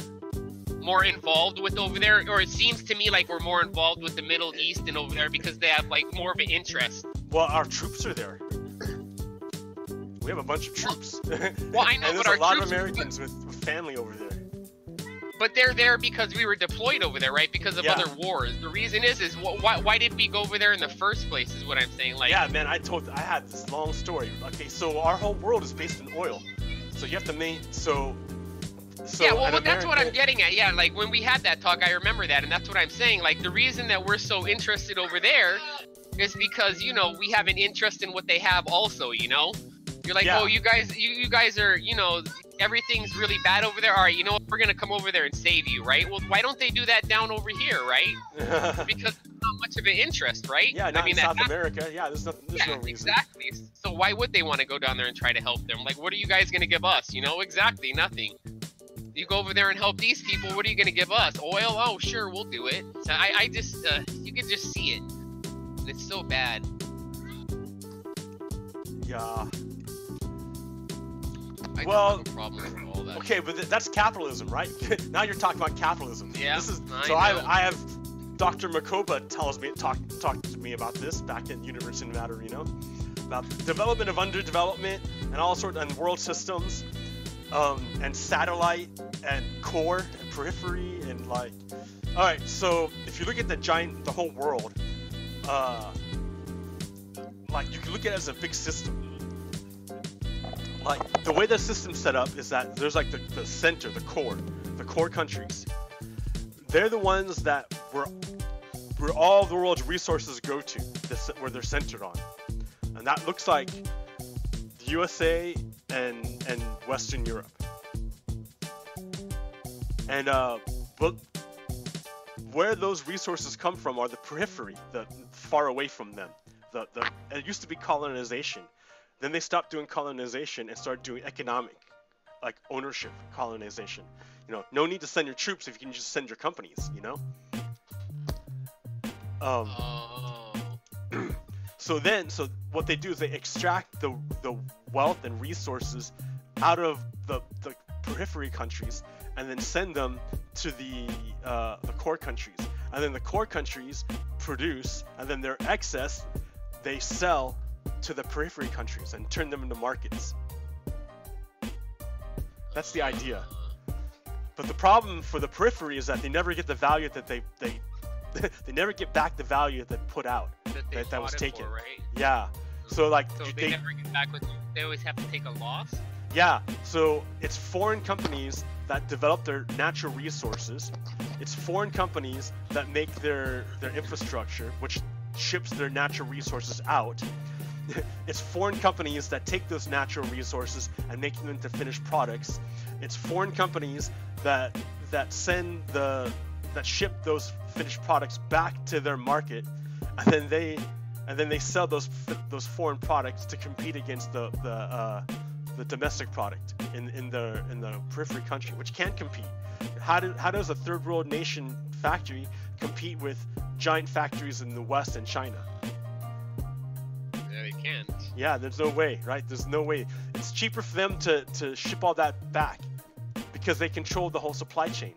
B: involved with over there? Or it seems to me like we're more involved with the Middle East and over there because they have like more of an interest.
A: Well, our troops are there. We have a bunch of troops.
B: Well, I know,
A: and
B: but our
A: there's a lot
B: troops,
A: of Americans with family over there.
B: But they're there because we were deployed over there, right? Because of other wars. The reason is why did we go over there in the first place? Is what I'm saying. Like,
A: yeah, man, I had this long story. Okay, so our whole world is based in oil, so you have to yeah, well, that's what I'm getting at. Yeah, like when we had that talk, I remember that, and that's what I'm saying. Like the reason that we're so interested over there is because, you know, we have an interest in what they have also. You know, you're like, oh, you guys are, you know, everything's really bad over there. All right, you know what? We're gonna come over there and save you, right? Well, why don't they do that down over here, right? Because there's not much of an interest, right? Yeah, not in South America. Yeah, there's no reason.
B: Exactly. So why would they want to go down there and try to help them? Like, what are you guys gonna give us? You know, exactly nothing. You go over there and help these people. What are you gonna give us? Oil? Oh, sure, we'll do it. So I just, you can just see it, and it's so bad.
A: Yeah.
B: I well, have a problem with all that.
A: Okay, but that's capitalism, right? Now you're talking about capitalism.
B: Yeah.
A: I have Dr. Makoba talked to me about this back at University of Nevada, Reno, about development of underdevelopment and all sorts and world systems, and satellite and core and periphery and like. All right, so if you look at the whole world, like you can look at it as a big system. Like the way the system's set up is that there's like the center, the core countries. they're the ones that where all the world's resources go to, where they're centered on, and that looks like the USA and Western Europe. And but where those resources come from are the periphery, the far away from them. It used to be colonization. Then they stopped doing colonization and started doing economic, like ownership colonization. You know, no need to send your troops if you can just send your companies, you know? So what they do is they extract the wealth and resources out of the periphery countries and then send them to the core countries. And then the core countries produce, and then their excess they sell to the periphery countries and turn them into markets. That's the idea. But the problem for the periphery is that they never get the value that they never get back the value that they put out, that was taken.
B: For, right?
A: Yeah. So like
B: they never get back what they always have to take a loss.
A: Yeah. So it's foreign companies that develop their natural resources. It's foreign companies that make their infrastructure, which ships their natural resources out. It's foreign companies that take those natural resources and make them into finished products. It's foreign companies that ship those finished products back to their market, and then they sell those foreign products to compete against the domestic product in the periphery country, which can't compete. How does a third world nation factory compete with giant factories in the West and China?
B: Yeah, they can't.
A: Yeah, there's no way, right? There's no way. It's cheaper for them to ship all that back because they control the whole supply chain.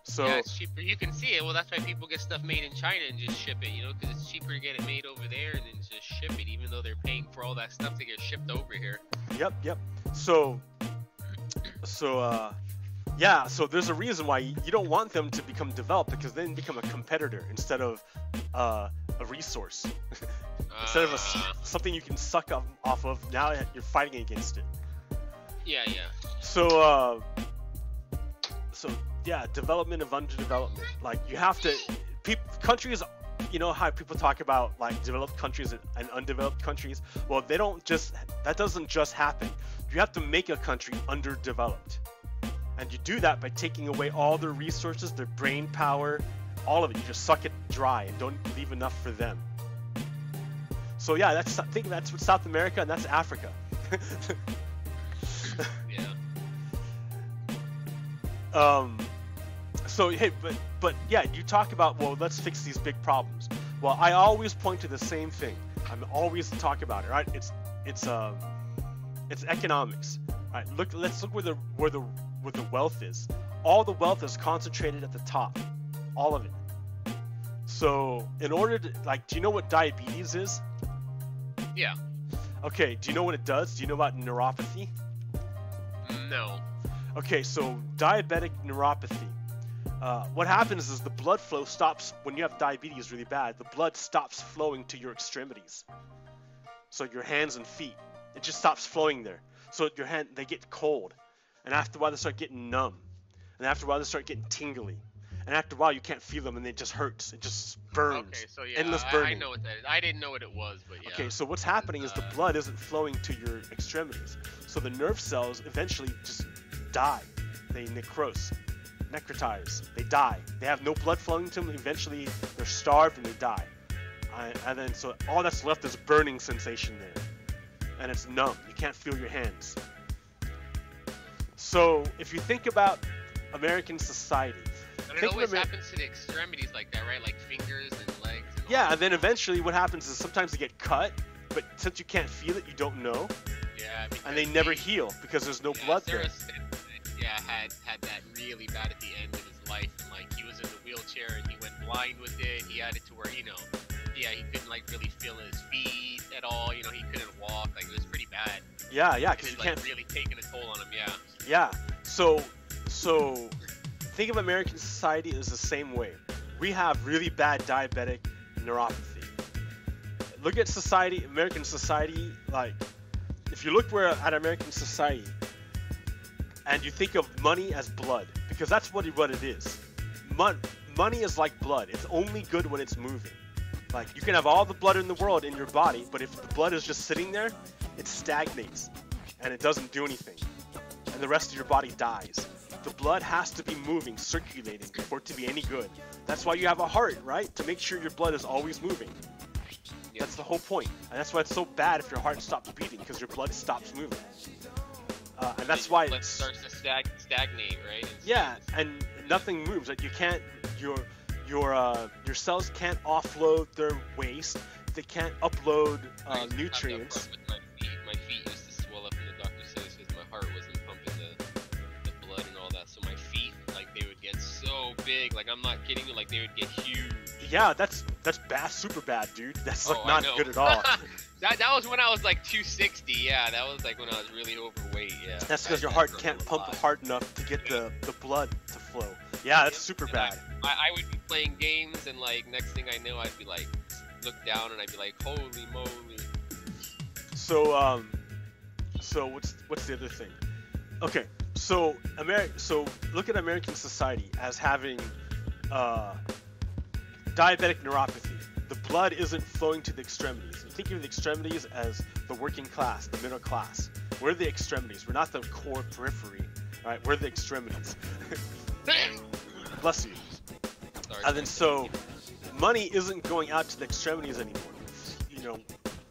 A: So
B: yeah, it's cheaper. You can see it. Well, that's why people get stuff made in China and just ship it, you know, because it's cheaper to get it made over there and then just ship it, even though they're paying for all that stuff to get shipped over here.
A: Yep. So there's a reason why you don't want them to become developed, because then become a competitor instead of a resource. Instead of something you can suck off of, now you're fighting against it. Yeah. So development of underdevelopment. Like you have to, countries, you know how people talk about like developed countries and undeveloped countries? Well, that doesn't just happen. You have to make a country underdeveloped. And you do that by taking away all their resources, their brain power, all of it. You just suck it dry and don't leave enough for them. So yeah, I think that's what South America and that's Africa.
B: Yeah.
A: So hey, but yeah, you talk about, well, let's fix these big problems. Well, I always point to the same thing. I'm always talk about it, right? It's economics. All right, let's look where the wealth is. All the wealth is concentrated at the top, all of it. So in order to, like, do you know what diabetes is?
B: Yeah.
A: Okay, do you know what it does? Do you know about neuropathy?
B: No.
A: Okay, so diabetic neuropathy. What happens is the blood flow stops when you have diabetes really bad. The blood stops flowing to your extremities. So your hands and feet, it just stops flowing there. So they get cold, and after a while they start getting numb, and after a while they start getting tingly, and after a while you can't feel them, and it just hurts. It just burns.
B: Okay, so yeah,
A: endless burning.
B: I know what that is. I didn't know what it was, but yeah.
A: Okay, so what's happening is the blood isn't flowing to your extremities, so the nerve cells eventually just die. They necrotize. They die. They have no blood flowing to them. Eventually, they're starved and they die. And then so all that's left is a burning sensation there, and it's numb. You can't feel your hands. So if you think about American society,
B: but it always happens to the extremities like that, right? Like fingers and legs. And
A: yeah, and then eventually what happens is sometimes they get cut, but since you can't feel it, you don't know.
B: Yeah.
A: And they never heal because there's no blood there.
B: Had that really bad at the end of his life, and like he was in the wheelchair and he went blind with it. He had it to where he couldn't like really feel his feet at all. You know, he couldn't walk. Like it was pretty bad.
A: Yeah, because you can't.
B: Really taking a toll on him. Yeah.
A: Yeah. So think of American society as the same way. We have really bad diabetic neuropathy. Look at American society. Like if you look at American society, and you think of money as blood, because that's what it is. money is like blood. It's only good when it's moving. Like, you can have all the blood in the world in your body, but if the blood is just sitting there, it stagnates and it doesn't do anything, and the rest of your body dies. The blood has to be moving, circulating, for it to be any good. That's why you have a heart, right? To make sure your blood is always moving. That's the whole point. And that's why it's so bad if your heart stops beating, because your blood stops moving. And that's why
B: it starts to stagnate, right?
A: Yeah, and nothing moves. Like, you can't, your cells can't offload their waste. They can't upload nutrients.
B: My feet used to swell up, and the doctor says because my heart wasn't pumping the blood and all that. So my feet, like, they would get so big. Like, I'm not kidding you. Like, they would get huge.
A: Yeah, that's bad, super bad, dude. That's like not good at all.
B: that was when I was like 260. Yeah, that was like when I was really overweight. Yeah.
A: That's because your heart can't pump hard enough to get the blood to flow. Yeah, that's super bad.
B: I would be playing games, and like next thing I know, I'd be like, look down, and I'd be like, holy moly.
A: So so what's the other thing? Okay, so look at American society as having diabetic neuropathy. The blood isn't flowing to the extremities. You think of the extremities as the working class, the middle class. We're the extremities. We're not the core periphery. All right, we're the extremities. Bless you.
B: Sorry,
A: and then so money isn't going out to the extremities anymore. You know,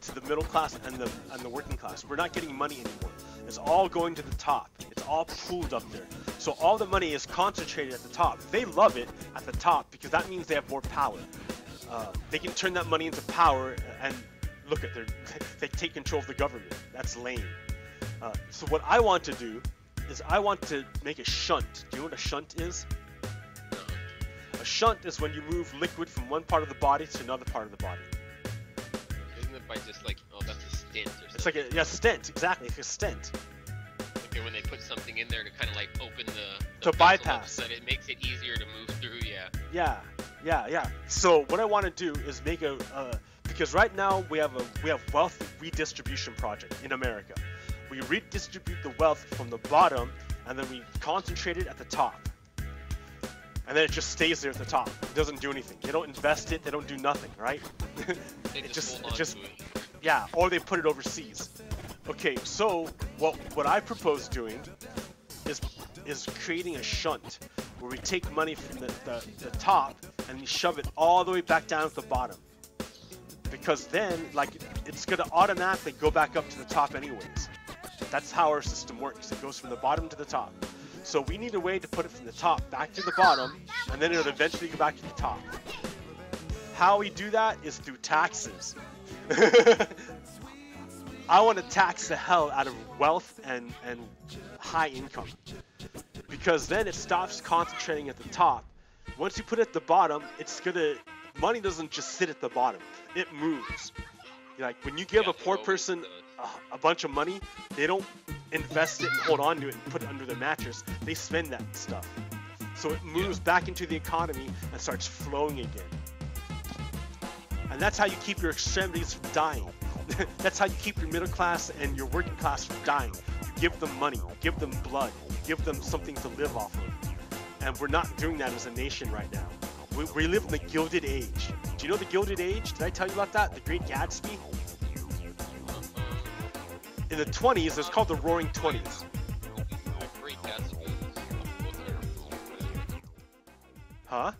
A: to the middle class and the working class. We're not getting money anymore. It's all going to the top. It's all pooled up there. So all the money is concentrated at the top. They love it at the top because that means they have more power. They can turn that money into power, and look at they take control of the government. That's lame. So what I want to do is I want to make a shunt. Do you know what a shunt is? A shunt is when you move liquid from one part of the body to another part of the body.
B: Isn't it by just like, oh, that's a stent or something?
A: It's like a stent, exactly, it's a stent.
B: Okay, when they put something in there to kind of like open the
A: to bypass.
B: So that it makes it easier to move through,
A: yeah. Yeah. So what I want to do is make because right now we have wealth redistribution project in America. We redistribute the wealth from the bottom, and then we concentrate it at the top. And then it just stays there at the top. It doesn't do anything. They don't invest it. They don't do nothing, right?
B: It just
A: yeah, or they put it overseas. Okay, so what I propose doing is creating a shunt where we take money from the top and we shove it all the way back down at the bottom. Because then, like, it's gonna automatically go back up to the top anyways. That's how our system works. It goes from the bottom to the top. So we need a way to put it from the top back to the bottom, and then it'll eventually go back to the top. How we do that is through taxes. I want to tax the hell out of wealth and high income, because then it stops concentrating at the top. Once you put it at the bottom, money doesn't just sit at the bottom, it moves. Like, when you give a poor person a bunch of money, they don't invest it and hold on to it and put it under their mattress. They spend that stuff. So it moves back into the economy and starts flowing again. And that's how you keep your extremities from dying. That's how you keep your middle class and your working class from dying. You give them money, you give them blood, you give them something to live off of. And we're not doing that as a nation right now. We live in the Gilded Age. Do you know the Gilded Age? Did I tell you about that? The Great Gatsby? In the 20s, it's called the Roaring 20s. Huh?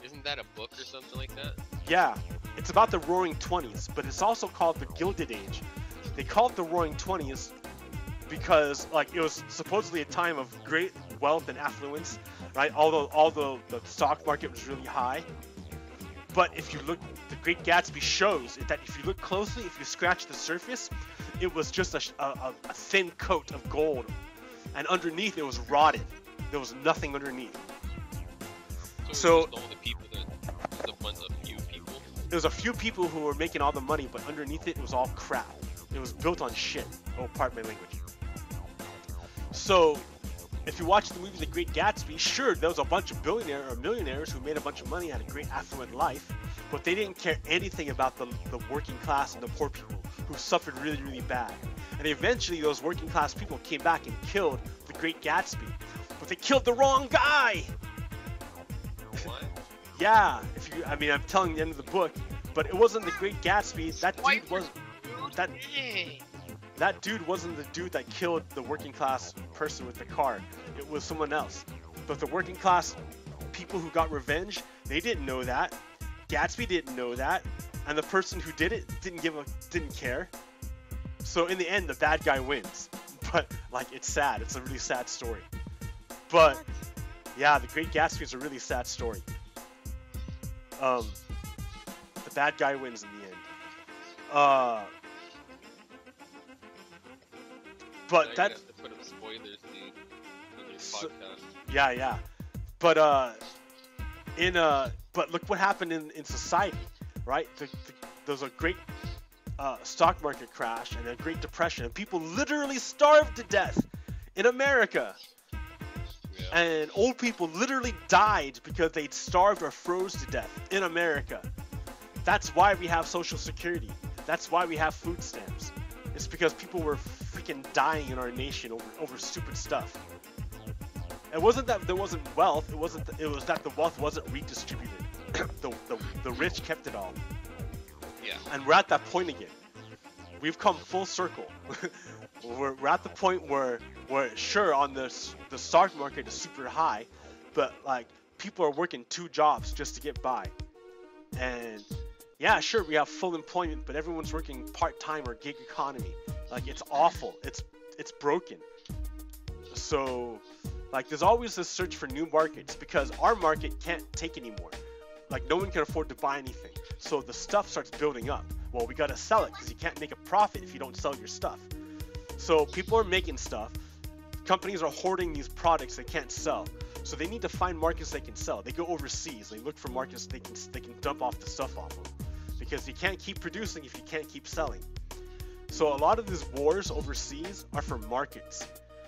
B: Isn't that a book or something like that?
A: Yeah, it's about the Roaring 20s, but it's also called the Gilded Age. They call it the Roaring 20s because, like, it was supposedly a time of great wealth and affluence, right? Although the stock market was really high. But if you look, the Great Gatsby shows that if you look closely, if you scratch the surface, it was just a thin coat of gold, and underneath it was rotted. There was nothing underneath. So
B: all the people
A: there was a few people who were making all the money, but underneath it was all crap. It was built on shit. Oh, pardon my language. So if you watch the movie The Great Gatsby, sure, there was a bunch of billionaires or millionaires who made a bunch of money, had a great affluent life, but they didn't care anything about the working class and the poor people who suffered really, really bad. And eventually those working class people came back and killed the Great Gatsby, but they killed the wrong guy.
B: What?
A: Yeah, if you, I mean, I'm telling the end of the book, but it wasn't the Great Gatsby. That dude was that dude wasn't the dude that killed the working class person with the car. It was someone else. But the working class people who got revenge, they didn't know that. Gatsby didn't know that, and the person who did it didn't care. So in the end, the bad guy wins. But like, it's sad. It's a really sad story. But yeah, the Great Gatsby is a really sad story. The bad guy wins in the end. But that.
B: Have to put up spoilers, dude, for this podcast.
A: Yeah. But but look what happened in society, right? There's a great stock market crash and a Great Depression, and people literally starved to death in America. Yeah. And old people literally died because they'd starved or froze to death in America. That's why we have Social Security. That's why we have food stamps. It's because people were freaking dying in our nation over stupid stuff. It wasn't that there wasn't wealth. It was that the wealth wasn't redistributed. the rich kept it all.
B: Yeah.
A: And we're at that point again. We've come full circle. we're at the point where sure, on the stock market is super high, but like people are working 2 jobs just to get by. And yeah, sure, we have full employment, but everyone's working part-time or gig economy. Like, it's awful. It's broken. So like, there's always this search for new markets because our market can't take anymore. Like, no one can afford to buy anything. So the stuff starts building up. Well, we gotta sell it because you can't make a profit if you don't sell your stuff. So people are making stuff. Companies are hoarding these products they can't sell. So they need to find markets they can sell. They go overseas. They look for markets they can dump off the stuff off of. Because you can't keep producing if you can't keep selling. So a lot of these wars overseas are for markets.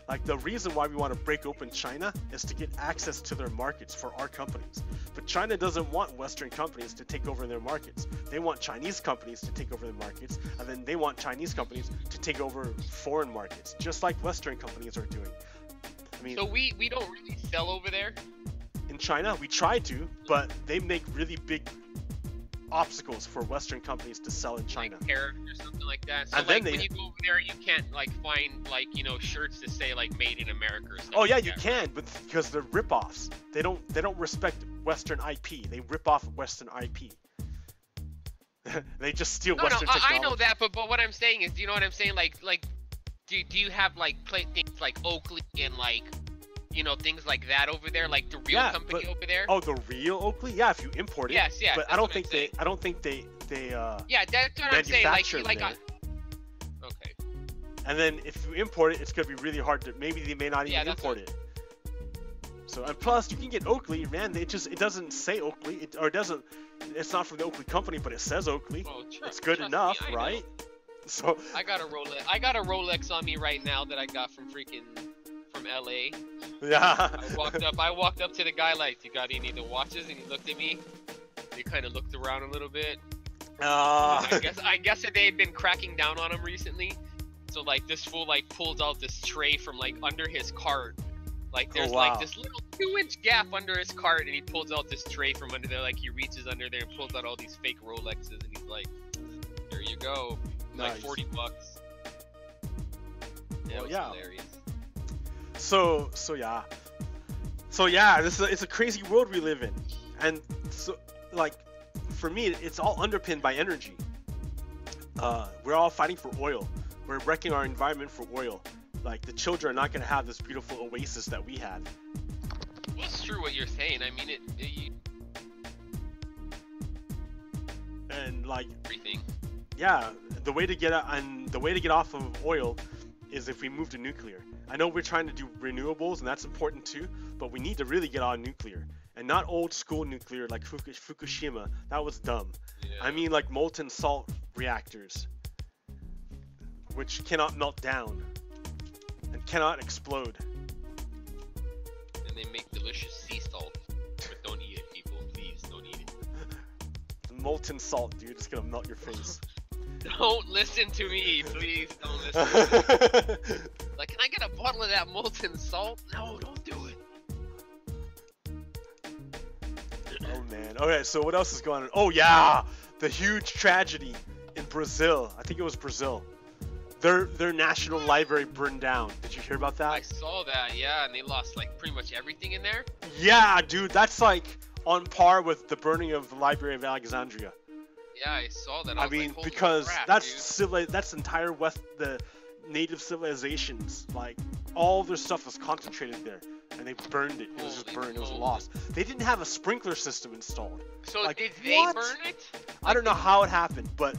A: Like, the reason why we want to break open China is to get access to their markets for our companies. But China doesn't want Western companies to take over their markets. They want Chinese companies to take over their markets, and then they want Chinese companies to take over foreign markets, just like Western companies are doing. I mean,
B: so we don't really sell over there?
A: In China, we try to, but they make really big obstacles for Western companies to sell in China.
B: Like tariffs or something like that. So
A: and
B: like,
A: then
B: when you go over there, you can't like find like, you know, shirts to say like made in America or something.
A: Oh yeah,
B: like
A: you
B: that,
A: can, but because they're rip-offs. They don't respect Western IP. They rip off Western IP. They just steal Western technology.
B: I know that, but what I'm saying is, do you know what I'm saying? Like do you have like things like Oakley and like, you know, things like that over there, like the real company over there?
A: Oh, the real Oakley? Yeah, if you import it.
B: Yes, yeah.
A: But I don't think they
B: yeah, that's what I'm saying. Like okay.
A: And then if you import it, it's gonna be really hard to. Maybe they may not even import it. So, and plus, you can get Oakley, man. It doesn't say Oakley, it's not from the Oakley company, but it says Oakley.
B: Oh,
A: it's good enough, right? So
B: I got a Rolex on me right now that I got from LA.
A: Yeah.
B: I walked up to the guy like, "You got any of the watches?" And he looked at me. He kind of looked around a little bit. I guess that they had been cracking down on him recently. So like, this fool like pulls out this tray from like under his cart. Like there's like this little 2-inch gap under his cart, and he pulls out this tray from under there. Like, he reaches under there and pulls out all these fake Rolexes, and he's like, "There you go." Like
A: nice.
B: $40. Yeah,
A: well,
B: it was hilarious.
A: So yeah, it's a crazy world we live in, and so like, for me, it's all underpinned by energy. We're all fighting for oil. We're wrecking our environment for oil. Like, the children are not gonna have this beautiful oasis that we had.
B: Well, it's true what you're saying. I mean,
A: and like
B: everything.
A: Yeah, the way to get off of oil is if we move to nuclear. I know we're trying to do renewables, and that's important too, but we need to really get on nuclear, and not old school nuclear like Fukushima. That was dumb. Yeah. I mean, like molten salt reactors, which cannot melt down and cannot explode.
B: And they make delicious sea salt, but don't eat it, people. Please don't eat it.
A: Molten salt, dude, it's gonna melt your face.
B: Don't listen to me, please. Don't listen. Like, can I get a bottle of that molten salt? No, don't do it.
A: man. Okay, so what else is going on? Oh yeah, the huge tragedy in Brazil. I think it was Brazil. Their national library burned down. Did you hear about that?
B: I saw that, yeah, and they lost like pretty much everything in there.
A: Yeah, dude, that's like on par with the burning of the Library of Alexandria.
B: Yeah, I saw that.
A: I mean,
B: like, holy
A: because
B: crap,
A: that's entire the native civilizations, like all their stuff was concentrated there, and they burned it. It was just burned. It was lost. They didn't have a sprinkler system installed.
B: So
A: like,
B: did they
A: what?
B: burn it?
A: I don't know how it happened, but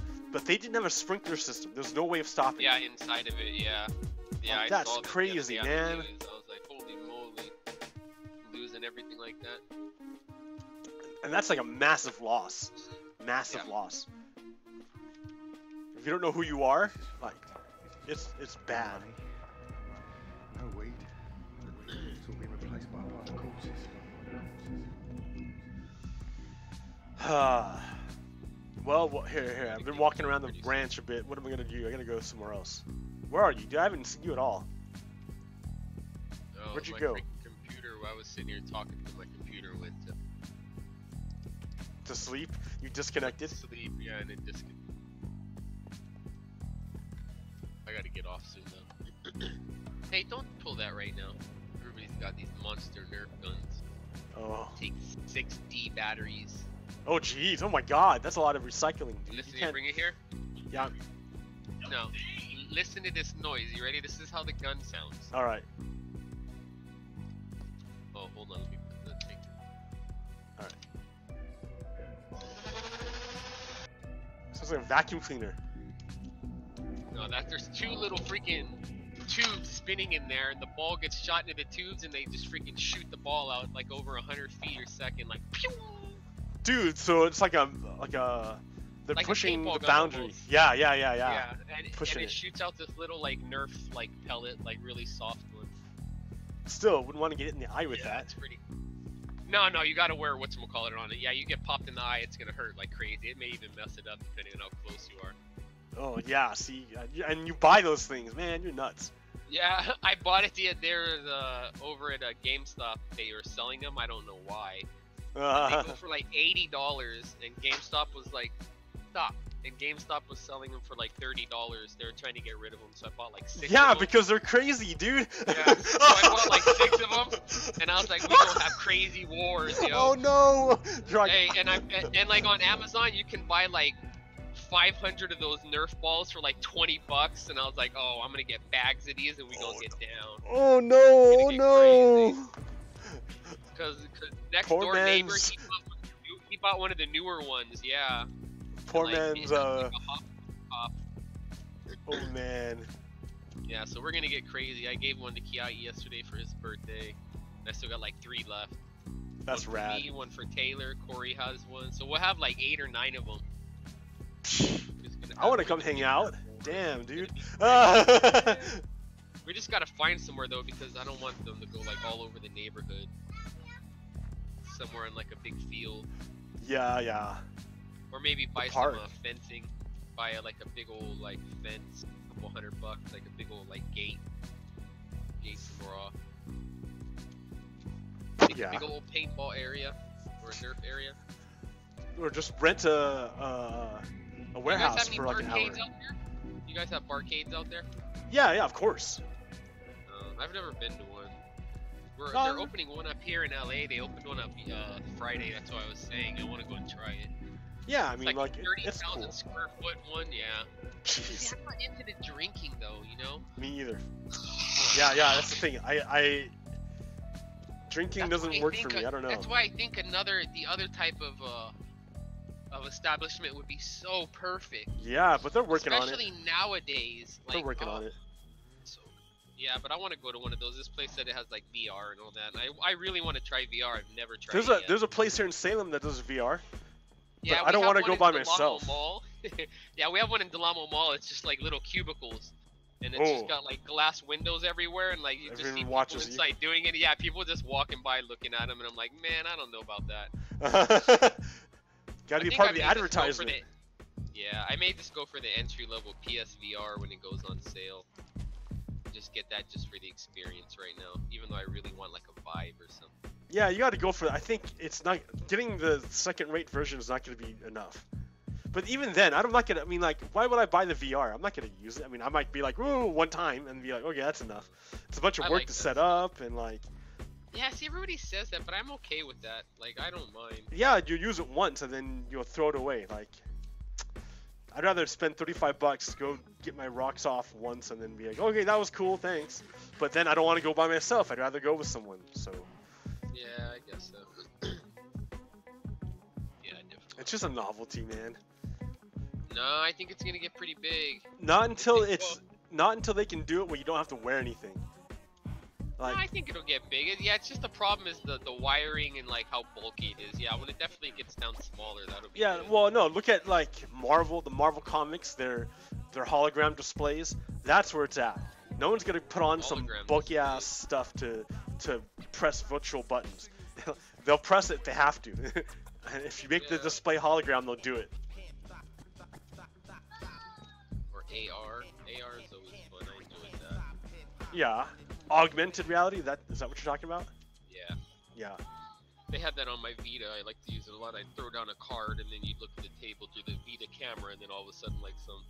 A: they didn't have a sprinkler system. There's no way of stopping it.
B: Yeah, inside of it, yeah. Yeah,
A: Like,
B: I
A: that's
B: saw that
A: crazy,
B: yesterday on the
A: man.
B: news. I was like, holy moly, losing everything like that.
A: And that's like a massive loss. Massive loss. If you don't know who you are, like, it's bad.
C: No wait. It's all been replaced by other courses.
A: Well, here. I've been walking around the ranch a bit. What am I gonna do? I gotta go somewhere else. Where are you? Dude, I haven't seen you at all.
B: Oh,
A: Where'd you
B: my
A: go?
B: freaking computer, I was sitting here talking to my computer, went
A: To sleep? You disconnected?
B: to sleep, yeah, and it disconnected. I gotta get off soon though. Hey, don't pull that right now. Everybody's got these monster Nerf guns.
A: Oh.
B: Take 6D batteries.
A: Oh, jeez. Oh my God. That's a lot of recycling. Dude.
B: Listen,
A: You
B: you
A: can't.
B: bring it here?
A: Yeah.
B: No. Listen to this noise. You ready? This is how the gun sounds.
A: All right.
B: Oh, hold on. Let me put the thing.
A: All right. Sounds like a vacuum cleaner.
B: No, there's two little freaking tubes spinning in there, and the ball gets shot into the tubes, and they just freaking shoot the ball out like over 100 feet a second, like pew!
A: Dude, so it's like they're
B: Like a
A: pushing
B: paintball
A: the
B: gun
A: boundary.
B: almost.
A: Yeah.
B: And
A: Pushing
B: it
A: it.
B: shoots out this little like Nerf like pellet, like really soft one.
A: Still, wouldn't want to get it in the eye with
B: Yeah,
A: that.
B: that's pretty. No, you gotta wear whatchamacallit on it. Yeah, you get popped in the eye, it's gonna hurt like crazy. It may even mess it up depending on how close you are.
A: Oh yeah, see, and you buy those things, man, you're nuts.
B: Yeah, I bought it over at GameStop. They were selling them. I don't know why. They go for like $80, and GameStop was like, stop. And GameStop was selling them for like $30. They were trying to get rid of them, so I bought like 6
A: Yeah,
B: of them.
A: because they're crazy, dude.
B: Yeah, so I bought like 6 of them, and I was like, we gonna have crazy wars, yo.
A: Oh no! You're like,
B: Hey, and like on Amazon, you can buy like 500 of those Nerf balls for like $20, and I was like, oh, I'm gonna get bags of these, and we gonna get down.
A: oh no! Oh no!
B: Cause next
A: Poor
B: door neighbor,
A: man's-
B: he bought one of the newer ones, yeah.
A: Poor
B: Like,
A: man's
B: it has, like, a hop.
A: Oh man.
B: Yeah, so we're gonna get crazy. I gave one to Kiai yesterday for his birthday. And I still got like 3 left.
A: That's
B: one for
A: rad.
B: me, one for Taylor. Corey has one, so we'll have like 8 or 9 of them.
A: I want to come hang out. Damn, dude.
B: We just gotta find somewhere though, because I don't want them to go like all over the neighborhood. Somewhere in like a big field,
A: Yeah.
B: or maybe buy some
A: park.
B: fencing. Buy like a big old like fence, a couple $100, like a big old like gate somewhere off. Like
A: Yeah.
B: a big old paintball area or a Nerf area.
A: Or just rent a warehouse
B: you
A: for
B: guys
A: like
B: have
A: an
B: any
A: hour.
B: barcades out there? You guys have barcades out there?
A: Yeah, of course.
B: I've never been to one. They're
A: Um,
B: opening one up here in LA. They opened one up Friday. That's what I was saying. I want to go and try it.
A: Yeah, I
B: It's
A: mean, like,
B: a
A: it's
B: 30,000
A: cool.
B: square foot one. Yeah. See,
A: Jeez,
B: I'm not into the drinking though. You know.
A: me either. Yeah, that's the thing. I drinking
B: That's
A: doesn't
B: why I
A: work
B: think
A: for me. I don't know.
B: That's why I think the other type of establishment would be so perfect.
A: Yeah, but they're working on it.
B: Especially nowadays. Like,
A: They're working on it.
B: So, yeah, but I want to go to one of those. This place said it has like VR and all that. And I really want to try VR. I've never tried it yet.
A: There's a place here in Salem that does VR.
B: Yeah,
A: I
B: we
A: don't
B: have
A: wanna
B: one
A: go
B: in
A: by
B: Delamo
A: myself.
B: Mall. Yeah, we have one in Delamo Mall. It's just like little cubicles, and it's
A: Oh.
B: just got like glass windows everywhere, and like you just
A: Everyone
B: see people
A: watches you.
B: inside doing it. Yeah, people just walking by looking at them, and I'm like, man, I don't know about that.
A: Gotta
B: I
A: be
B: think
A: part
B: I
A: of the
B: may just go for
A: advertisement.
B: Yeah, I may just go for the entry level PSVR when it goes on sale. Just get that just for the experience right now, even though I really want like a vibe or something.
A: Yeah, you got to go for it. I think it's not getting the second rate version is not going to be enough. But even then, I'm not gonna. I mean, like, why would I buy the VR? I'm not gonna use it. I mean, I might be like, ooh, one time, and be like, okay, that's enough. It's a bunch of work to set up, and like.
B: Yeah, see, everybody says that, but I'm okay with that. Like, I don't mind.
A: Yeah, you use it once, and then you'll throw it away. Like, I'd rather spend $35, go get my rocks off once, and then be like, okay, that was cool, thanks. But then I don't want to go by myself. I'd rather go with someone. So.
B: Yeah, I guess so. Yeah, definitely.
A: It's just a novelty, man.
B: No, I think it's gonna get pretty big.
A: Not until they can do it where you don't have to wear anything. Like,
B: no, I think it'll get big. Yeah, it's just the problem is the wiring and like how bulky it is. Yeah, when it definitely gets down smaller, that'll be good.
A: Well, no, look at like the Marvel comics, their hologram displays. That's where it's at. No one's gonna put on some bulky ass stuff to press virtual buttons. They'll press it if they have to. And if you make the display hologram, they'll do it.
B: AR is always fun. I enjoyed that.
A: Yeah, augmented reality. Is that what you're talking about?
B: Yeah.
A: Yeah.
B: They had that on my Vita. I like to use it a lot. I'd throw down a card and then you'd look at the table through the Vita camera, and then all of a sudden, like some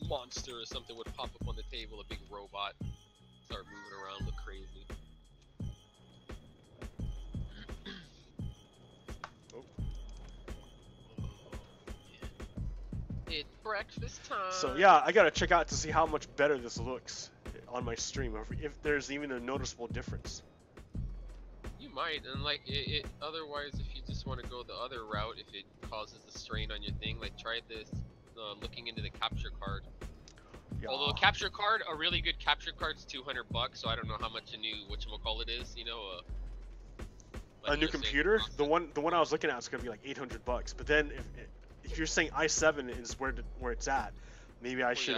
B: monster or something would pop up on the table, a big robot, start moving around, look crazy. It's breakfast time.
A: So yeah, I gotta check out to see how much better this looks on my stream, if there's even a noticeable difference.
B: You might, and like otherwise, if you just want to go the other route, if it causes a strain on your thing, like try this, looking into the capture card. Yeah. Although capture card, a really good capture card's $200, so I don't know how much a new whatchamacallit is, you know.
A: Like a new computer? The one I was looking at is gonna be like $800, but then if you're saying i7 is where it's at, maybe I should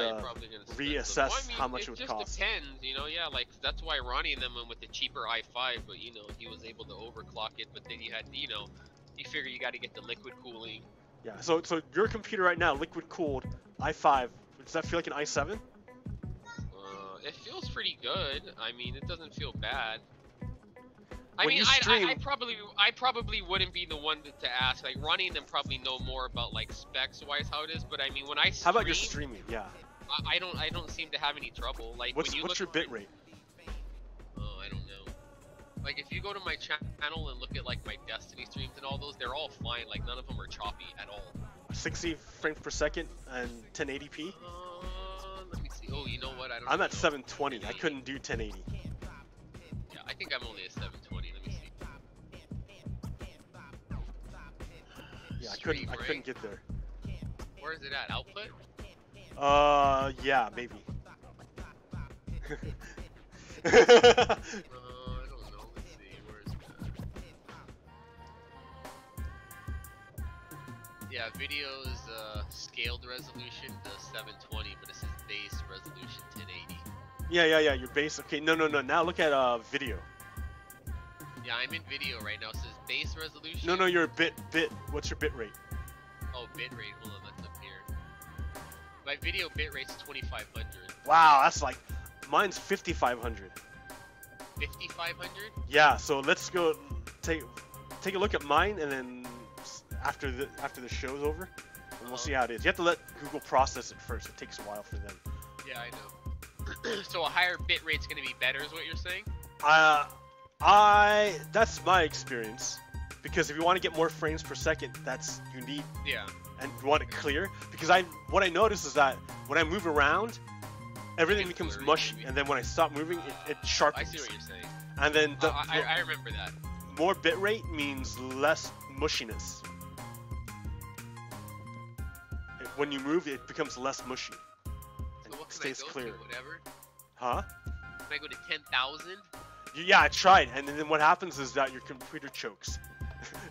A: reassess how much it would cost.
B: It just depends, you know. Yeah, like that's why Ronnie and them went with the cheaper i5, but you know he was able to overclock it. But then you had, you know, you figure you got to get the liquid cooling.
A: Yeah. So your computer right now, liquid cooled i5. Does that feel like an i7?
B: It feels pretty good. I mean, it doesn't feel bad. I probably wouldn't be the one to ask. Like Ronnie and them probably know more about like specs wise how it is. But I mean, when I stream,
A: how about your streaming? Yeah.
B: I don't seem to have any trouble. Like
A: what's your bit rate?
B: Oh, I don't know. Like if you go to my channel and look at like my Destiny streams and all those, they're all fine. Like none of them are choppy at all.
A: 60 frames per second and 1080p.
B: Let me see. Oh, you know what?
A: I'm at 720. I couldn't do 1080.
B: Yeah, I think I'm only at 720. Let me see.
A: Yeah, I couldn't get there.
B: Where is it at? Output?
A: Yeah, maybe.
B: I don't know. Let's see. Where is it at? Yeah, video's scaled resolution does 720, but it says base resolution 1080.
A: Yeah. Your base. Okay, no. Now look at video.
B: Yeah, I'm in video right now. It says base resolution.
A: No, your bit. What's your bit rate?
B: Oh, bit rate. Hold on, that's up here. My video bit rate's 2500.
A: Wow, that's like mine's 5500.
B: 5500?
A: Yeah. So let's go take a look at mine, and then after the show's over, and we'll see how it is. You have to let Google process it first. It takes a while for them.
B: Yeah, I know. So a higher bit rate's gonna be better, is what you're saying?
A: That's my experience, because if you want to get more frames per second, you need.
B: Yeah.
A: And you want it clear, because what I notice is that when I move around, everything becomes mushy, and then when I stop moving, it sharpens.
B: I see what you're saying.
A: And then
B: I remember that.
A: More bitrate means less mushiness. When you move, it becomes less mushy.
B: And so
A: stays clear.
B: Whatever.
A: Huh?
B: Can I go to 10,000?
A: Yeah, I tried, and then what happens is that your computer chokes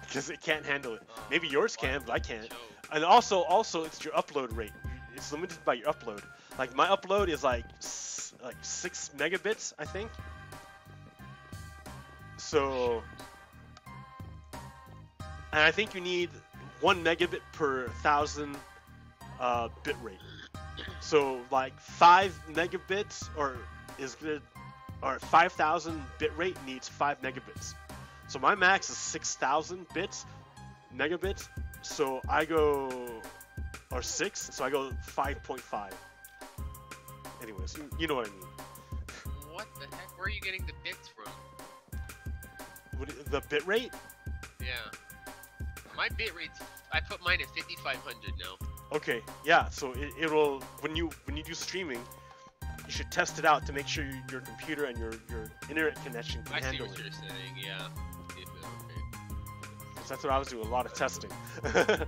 A: because it can't handle it. Maybe yours can, but I can't. And also, it's your upload rate. It's limited by your upload. Like my upload is like 6 megabits, I think. So, and I think you need 1 megabit per 1,000 bit rate. So like 5 megabits is good, or 5,000 bit rate needs 5 megabits. So my max is 6,000 bits, megabits. So I go, or 6, so I go 5.5. Anyways, you know what I mean.
B: What the heck? Where are you getting the bits from?
A: The bit rate?
B: Yeah. My bit rate's, I put mine at 5,500 now.
A: Okay, yeah. So it'll when you do streaming, you should test it out to make sure your computer and your internet connection can handle it.
B: I see what you're saying. Yeah. Okay.
A: So that's what I was doing. A lot of testing.
B: Well,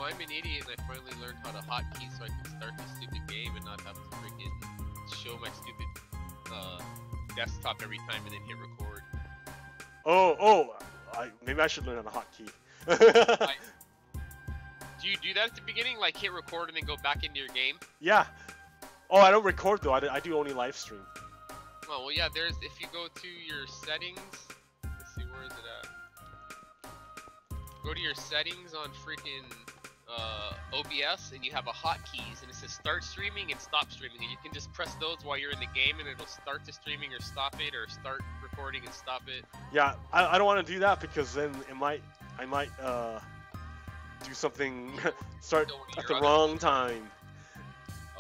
B: I'm an idiot and I finally learned how to hotkey so I can start the stupid game and not have to freaking show my stupid desktop every time and then hit record.
A: Maybe I should learn how to hotkey.
B: Do you do that at the beginning, like hit record and then go back into your game?
A: Yeah. Oh, I don't record though. I do only live stream.
B: Oh well, yeah. If you go to your settings, let's see, where is it at? Go to your settings on freaking OBS and you have a hotkeys and it says start streaming and stop streaming, and you can just press those while you're in the game and it'll start the streaming or stop it, or start recording and stop it.
A: Yeah, I don't want to do that because then I might do something start at the wrong time.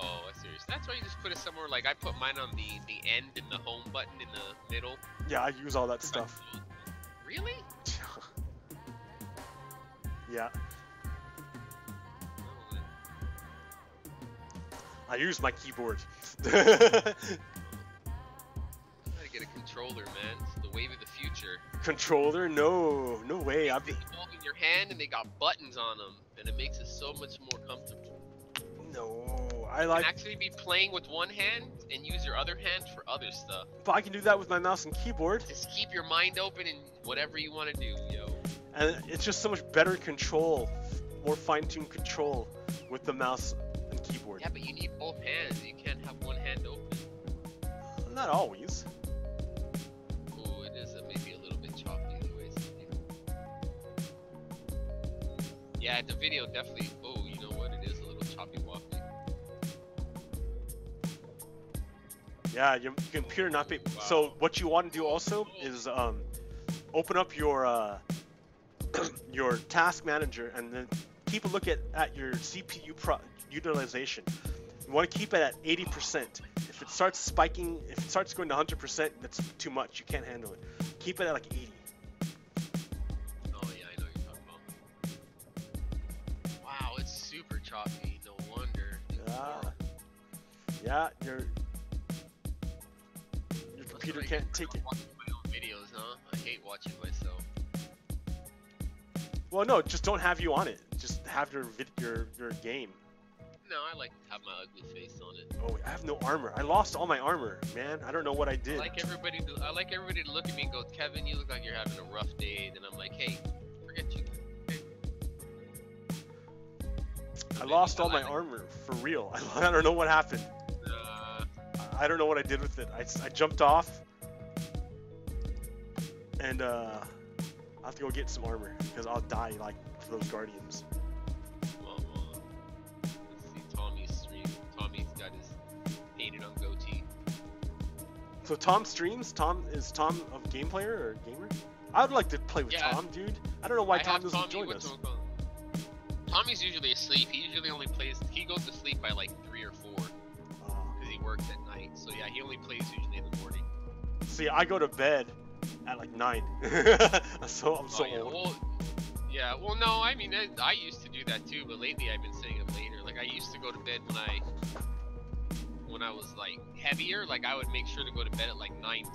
B: Oh, that's serious. That's why you just put it somewhere, like I put mine on the end and the home button in the middle.
A: Yeah, I use all that stuff.
B: Really?
A: Yeah. I use my keyboard.
B: Gotta get a controller, man. It's the wave of the future.
A: Controller? No way.
B: They hold in your hand and they got buttons on them, and it makes it so much more comfortable.
A: No,
B: You can actually be playing with one hand and use your other hand for other stuff.
A: But I can do that with my mouse and keyboard.
B: Just keep your mind open and whatever you want to do, yo.
A: And it's just so much better control, more fine-tuned control with the mouse and keyboard.
B: Yeah, but you need both hands. You can't have one hand open.
A: Not always.
B: Oh, it is maybe a little bit choppy anyways. Yeah, the video definitely, oh, you know what? It is a little choppy-woppy.
A: Yeah, your computer not be. Wow. So what you want to do also is open up your your task manager and then keep a look at your CPU utilization. You want to keep it at 80%. If it starts spiking, if it starts going to 100%, that's too much. You can't handle it. Keep it at like 80.
B: Oh yeah, I know what you're talking about. Wow, it's super choppy. No wonder.
A: Yeah, your computer can't take it.
B: Watching my own videos, huh? I hate watching myself.
A: Well, no, just don't have you on it. Just have your game.
B: No, I like to have my ugly face on it.
A: Oh, I have no armor. I lost all my armor, man. I don't know what I did.
B: I like everybody to look at me and go, Kevin, you look like you're having a rough day. And then I'm like, hey, forget you. Okay.
A: I lost all my armor, for real. I don't know what happened. I don't know what I did with it. I jumped off, and I'll have to go get some armor because I'll die like for those guardians.
B: Well, let's see Tommy's stream. Tommy's got his painted on goatee.
A: So Tom streams. Is Tom a game player or a gamer? I would like to play with Tom, dude. I don't know why Tom doesn't join us.
B: Tommy's usually asleep. He usually only plays. He goes to sleep by like 3 or 4 because he works at night. So yeah, he only plays usually in the morning.
A: See, I go to bed at like 9. so I'm so old.
B: Well, no, I mean, I used to do that too, but lately I've been staying up later. Like I used to go to bed when I was like heavier. Like I would make sure to go to bed at like 9, 10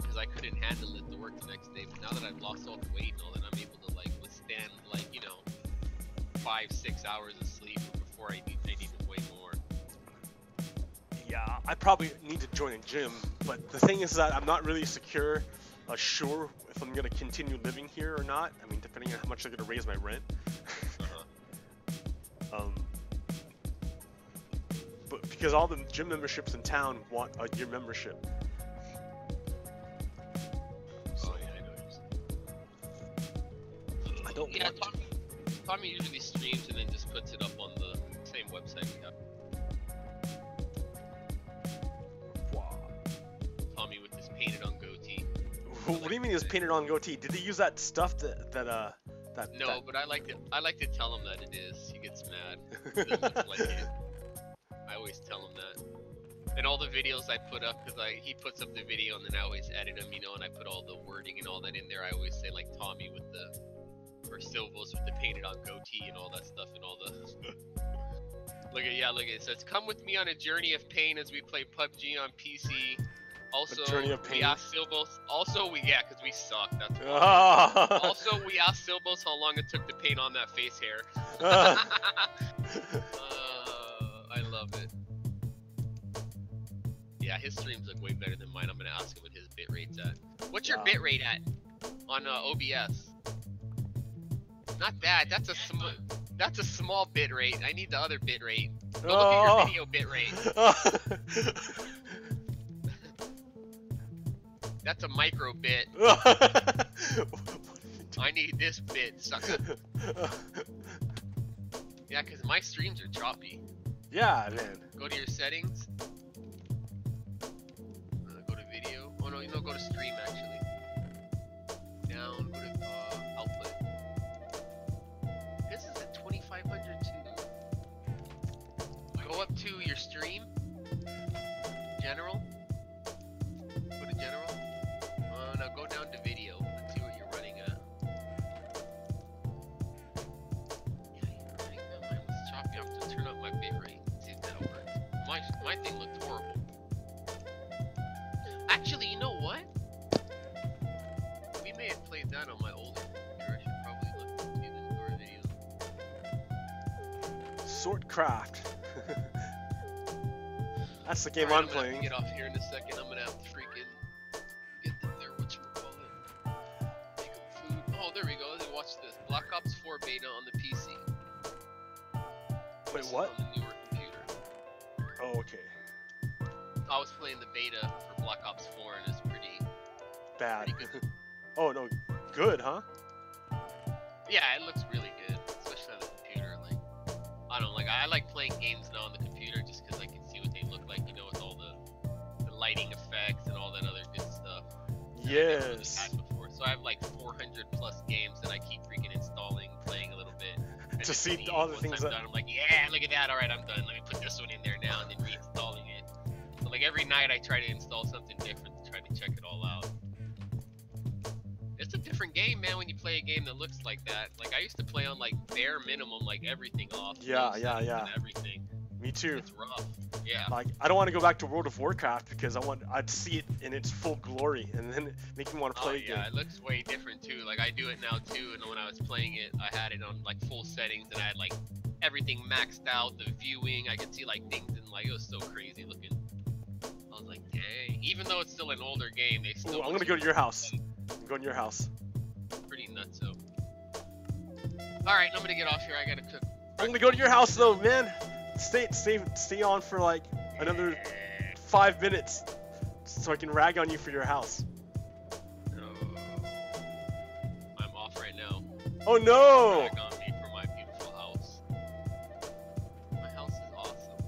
B: because I couldn't handle it to work the next day. But now that I've lost all the weight and all that, I'm able to like withstand like 5, 6 hours of sleep. Before I needed way more.
A: Yeah, I probably need to join a gym, but the thing is that I'm not really sure if I'm gonna continue living here or not. I mean, depending on how much they're gonna raise my rent. But because all the gym memberships in town want a year membership.
B: So, oh yeah, I know.
A: I don't want to.
B: Tommy usually streams and then just puts it up on the same website we have.
A: Wow.
B: Tommy with his
A: What do you mean he was painted on goatee? Did he use that stuff that
B: No, but I like to tell him that it is. He gets mad. It doesn't look like it. I always tell him that. And all the videos I put up, because he puts up the video and then I always edit them, you know, and I put all the wording and all that in there. I always say like Tommy with the, or Silvos with the painted on goatee and all that stuff and all the. Look at it says, come with me on a journey of pain as we play PUBG on PC. Also, we asked Silvos. Also, because we suck. That's why. Also, we asked Silvos how long it took to paint on that face hair. I love it. Yeah, his streams look way better than mine. I'm gonna ask him what his bit rate's at. What's your bit rate at on OBS? Not bad. That's a small bit rate. I need the other bit rate. Go look at your video bit rate. That's a micro bit. I need this bit, sucker. Yeah, because my streams are choppy.
A: Yeah, man.
B: Go to your settings. Go to video. Oh no, go to stream actually. Down, go to output. This is at 2500 too. Go up to your stream. General. Go to general. Now go down to video. Let's see what you're running at. Yeah, mine was choppy. I have to turn up my bitrate. See if that'll work. My thing looked horrible. Actually, you know what? We may have played that on my older computer. I should probably look to see this newer video.
A: Swordcraft. That's the game
B: Alright,
A: I'm playing.
B: Get off here in a second. I'm gonna have to freaking get there. Whatchamacallit? Make up food. Oh, there we go. Let's watch this. Black Ops 4 beta on the PC.
A: Wait,
B: This
A: what?
B: is on the newer computer.
A: Oh, okay.
B: I was playing the beta for Black Ops 4 and it's pretty
A: Bad.
B: pretty good.
A: Oh no, good, huh?
B: Yeah, it looks really good, especially on the computer. Like, I don't know, like I like playing games now on the computer just because I can see what they look like, with all the lighting effects and all that other good stuff.
A: Yes.
B: Really had before. So I have like 400 plus games that I keep freaking installing, playing a little bit. And
A: To see all the things
B: I'm done, I'm like, yeah, look at that. All right, I'm done. Let me put this one in there now, and then reinstalling it. So like every night I try to install something different to try to check it all out. It's a different game, man, when you play a game that looks like that. Like I used to play on like bare minimum, like everything off.
A: Yeah.
B: And everything.
A: Me too.
B: It's rough. Yeah.
A: Like I don't want to go back to World of Warcraft because I'd see it in its full glory and then make me want to play
B: it looks way different too. Like I do it now too, and when I was playing it, I had it on like full settings and I had like everything maxed out, the viewing, I could see like things and like it was so crazy looking. I was like, dang. Even though it's still an older game, they still.
A: Ooh, I'm gonna go to your house. I'm going to your house.
B: Pretty nuts, so. Alright, I'm gonna get off here. I gotta cook.
A: I'm gonna go to your house though, man. Stay on for like another 5 minutes so I can rag on you for your house.
B: I'm off right now.
A: Oh no!
B: Rag on me for my beautiful house. My house is awesome.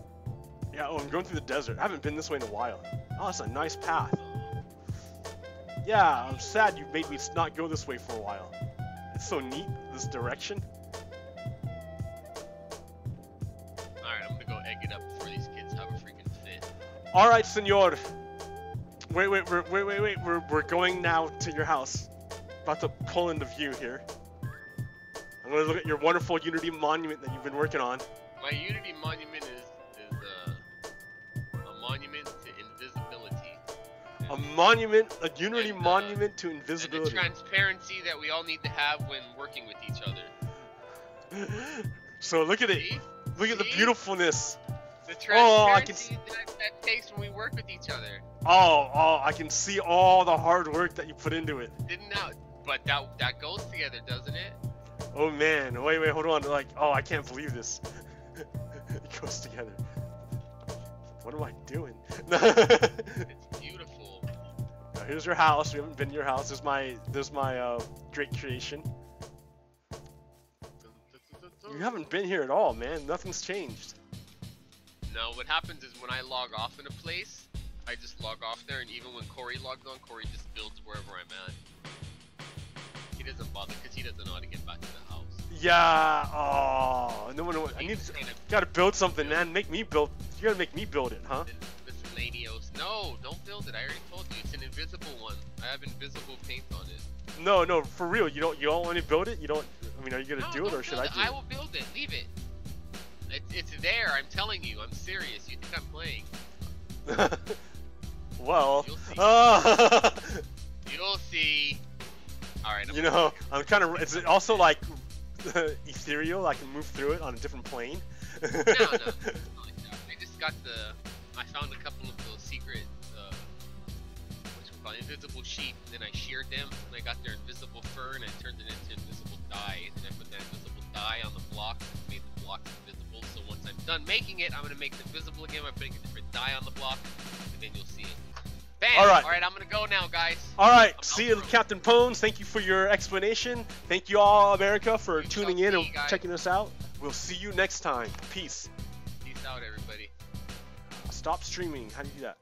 A: Yeah, I'm going through the desert. I haven't been this way in a while. Oh, that's a nice path. Yeah, I'm sad you made me not go this way for a while. It's so neat, this direction.
B: Alright, I'm gonna go egg it up before these kids have a freaking fit.
A: Alright, senor. Wait, we're going now to your house. About to pull into view here. I'm gonna look at your wonderful Unity monument that you've been working on.
B: My Unity monument is a monument to invisibility.
A: A Unity monument to invisibility.
B: And the transparency that we all need to have when working with each other.
A: So look at it.
B: See?
A: Look at the beautifulness.
B: The transparency that takes when we work with each other.
A: Oh, I can see all the hard work that you put into it.
B: But that goes together, doesn't it?
A: Oh man, wait, hold on. Like, oh, I can't believe this. It goes together. What am I doing?
B: It's beautiful.
A: Now, here's your house. We haven't been to your house. There's my great creation. You haven't been here at all, man. Nothing's changed.
B: No, what happens is when I log off in a place, I just log off there, and even when Corey logs on, Corey just builds wherever I'm at. bother because he doesn't know how to get back to the house.
A: Yeah. Oh, no one. I need.
B: Kind of
A: Gotta build something, man. Make me build. You gotta make me build it, huh?
B: Miscellaneous. No, don't build it. I already told you it's an invisible one. I have invisible paint on it.
A: No, no, for real. You don't want to build it. You don't. I mean, are you gonna do it or should I do it?
B: I will build it. Leave it. It's there. I'm telling you. I'm serious. You think I'm playing?
A: Well.
B: You'll see. You'll see. All right.
A: You know, I'm kind of. It's also like ethereal. I can move through it on a different plane.
B: No, not like that. I just got I found a couple of those secret, invisible sheep, and then I sheared them, and I got their invisible fur, and I turned it into invisible dye, and then I put that invisible dye on the block, and made the block invisible, so once I'm done making it, I'm going to make it visible again by putting a different dye on the block, and then you'll see it. Bam! Alright, I'm going to go now, guys.
A: Alright, see you, Captain Pones. Thank you for your explanation. Thank you all, America, for tuning in and checking us out. We'll see you next time. Peace.
B: Peace out, everybody.
A: Stop streaming. How do you do that?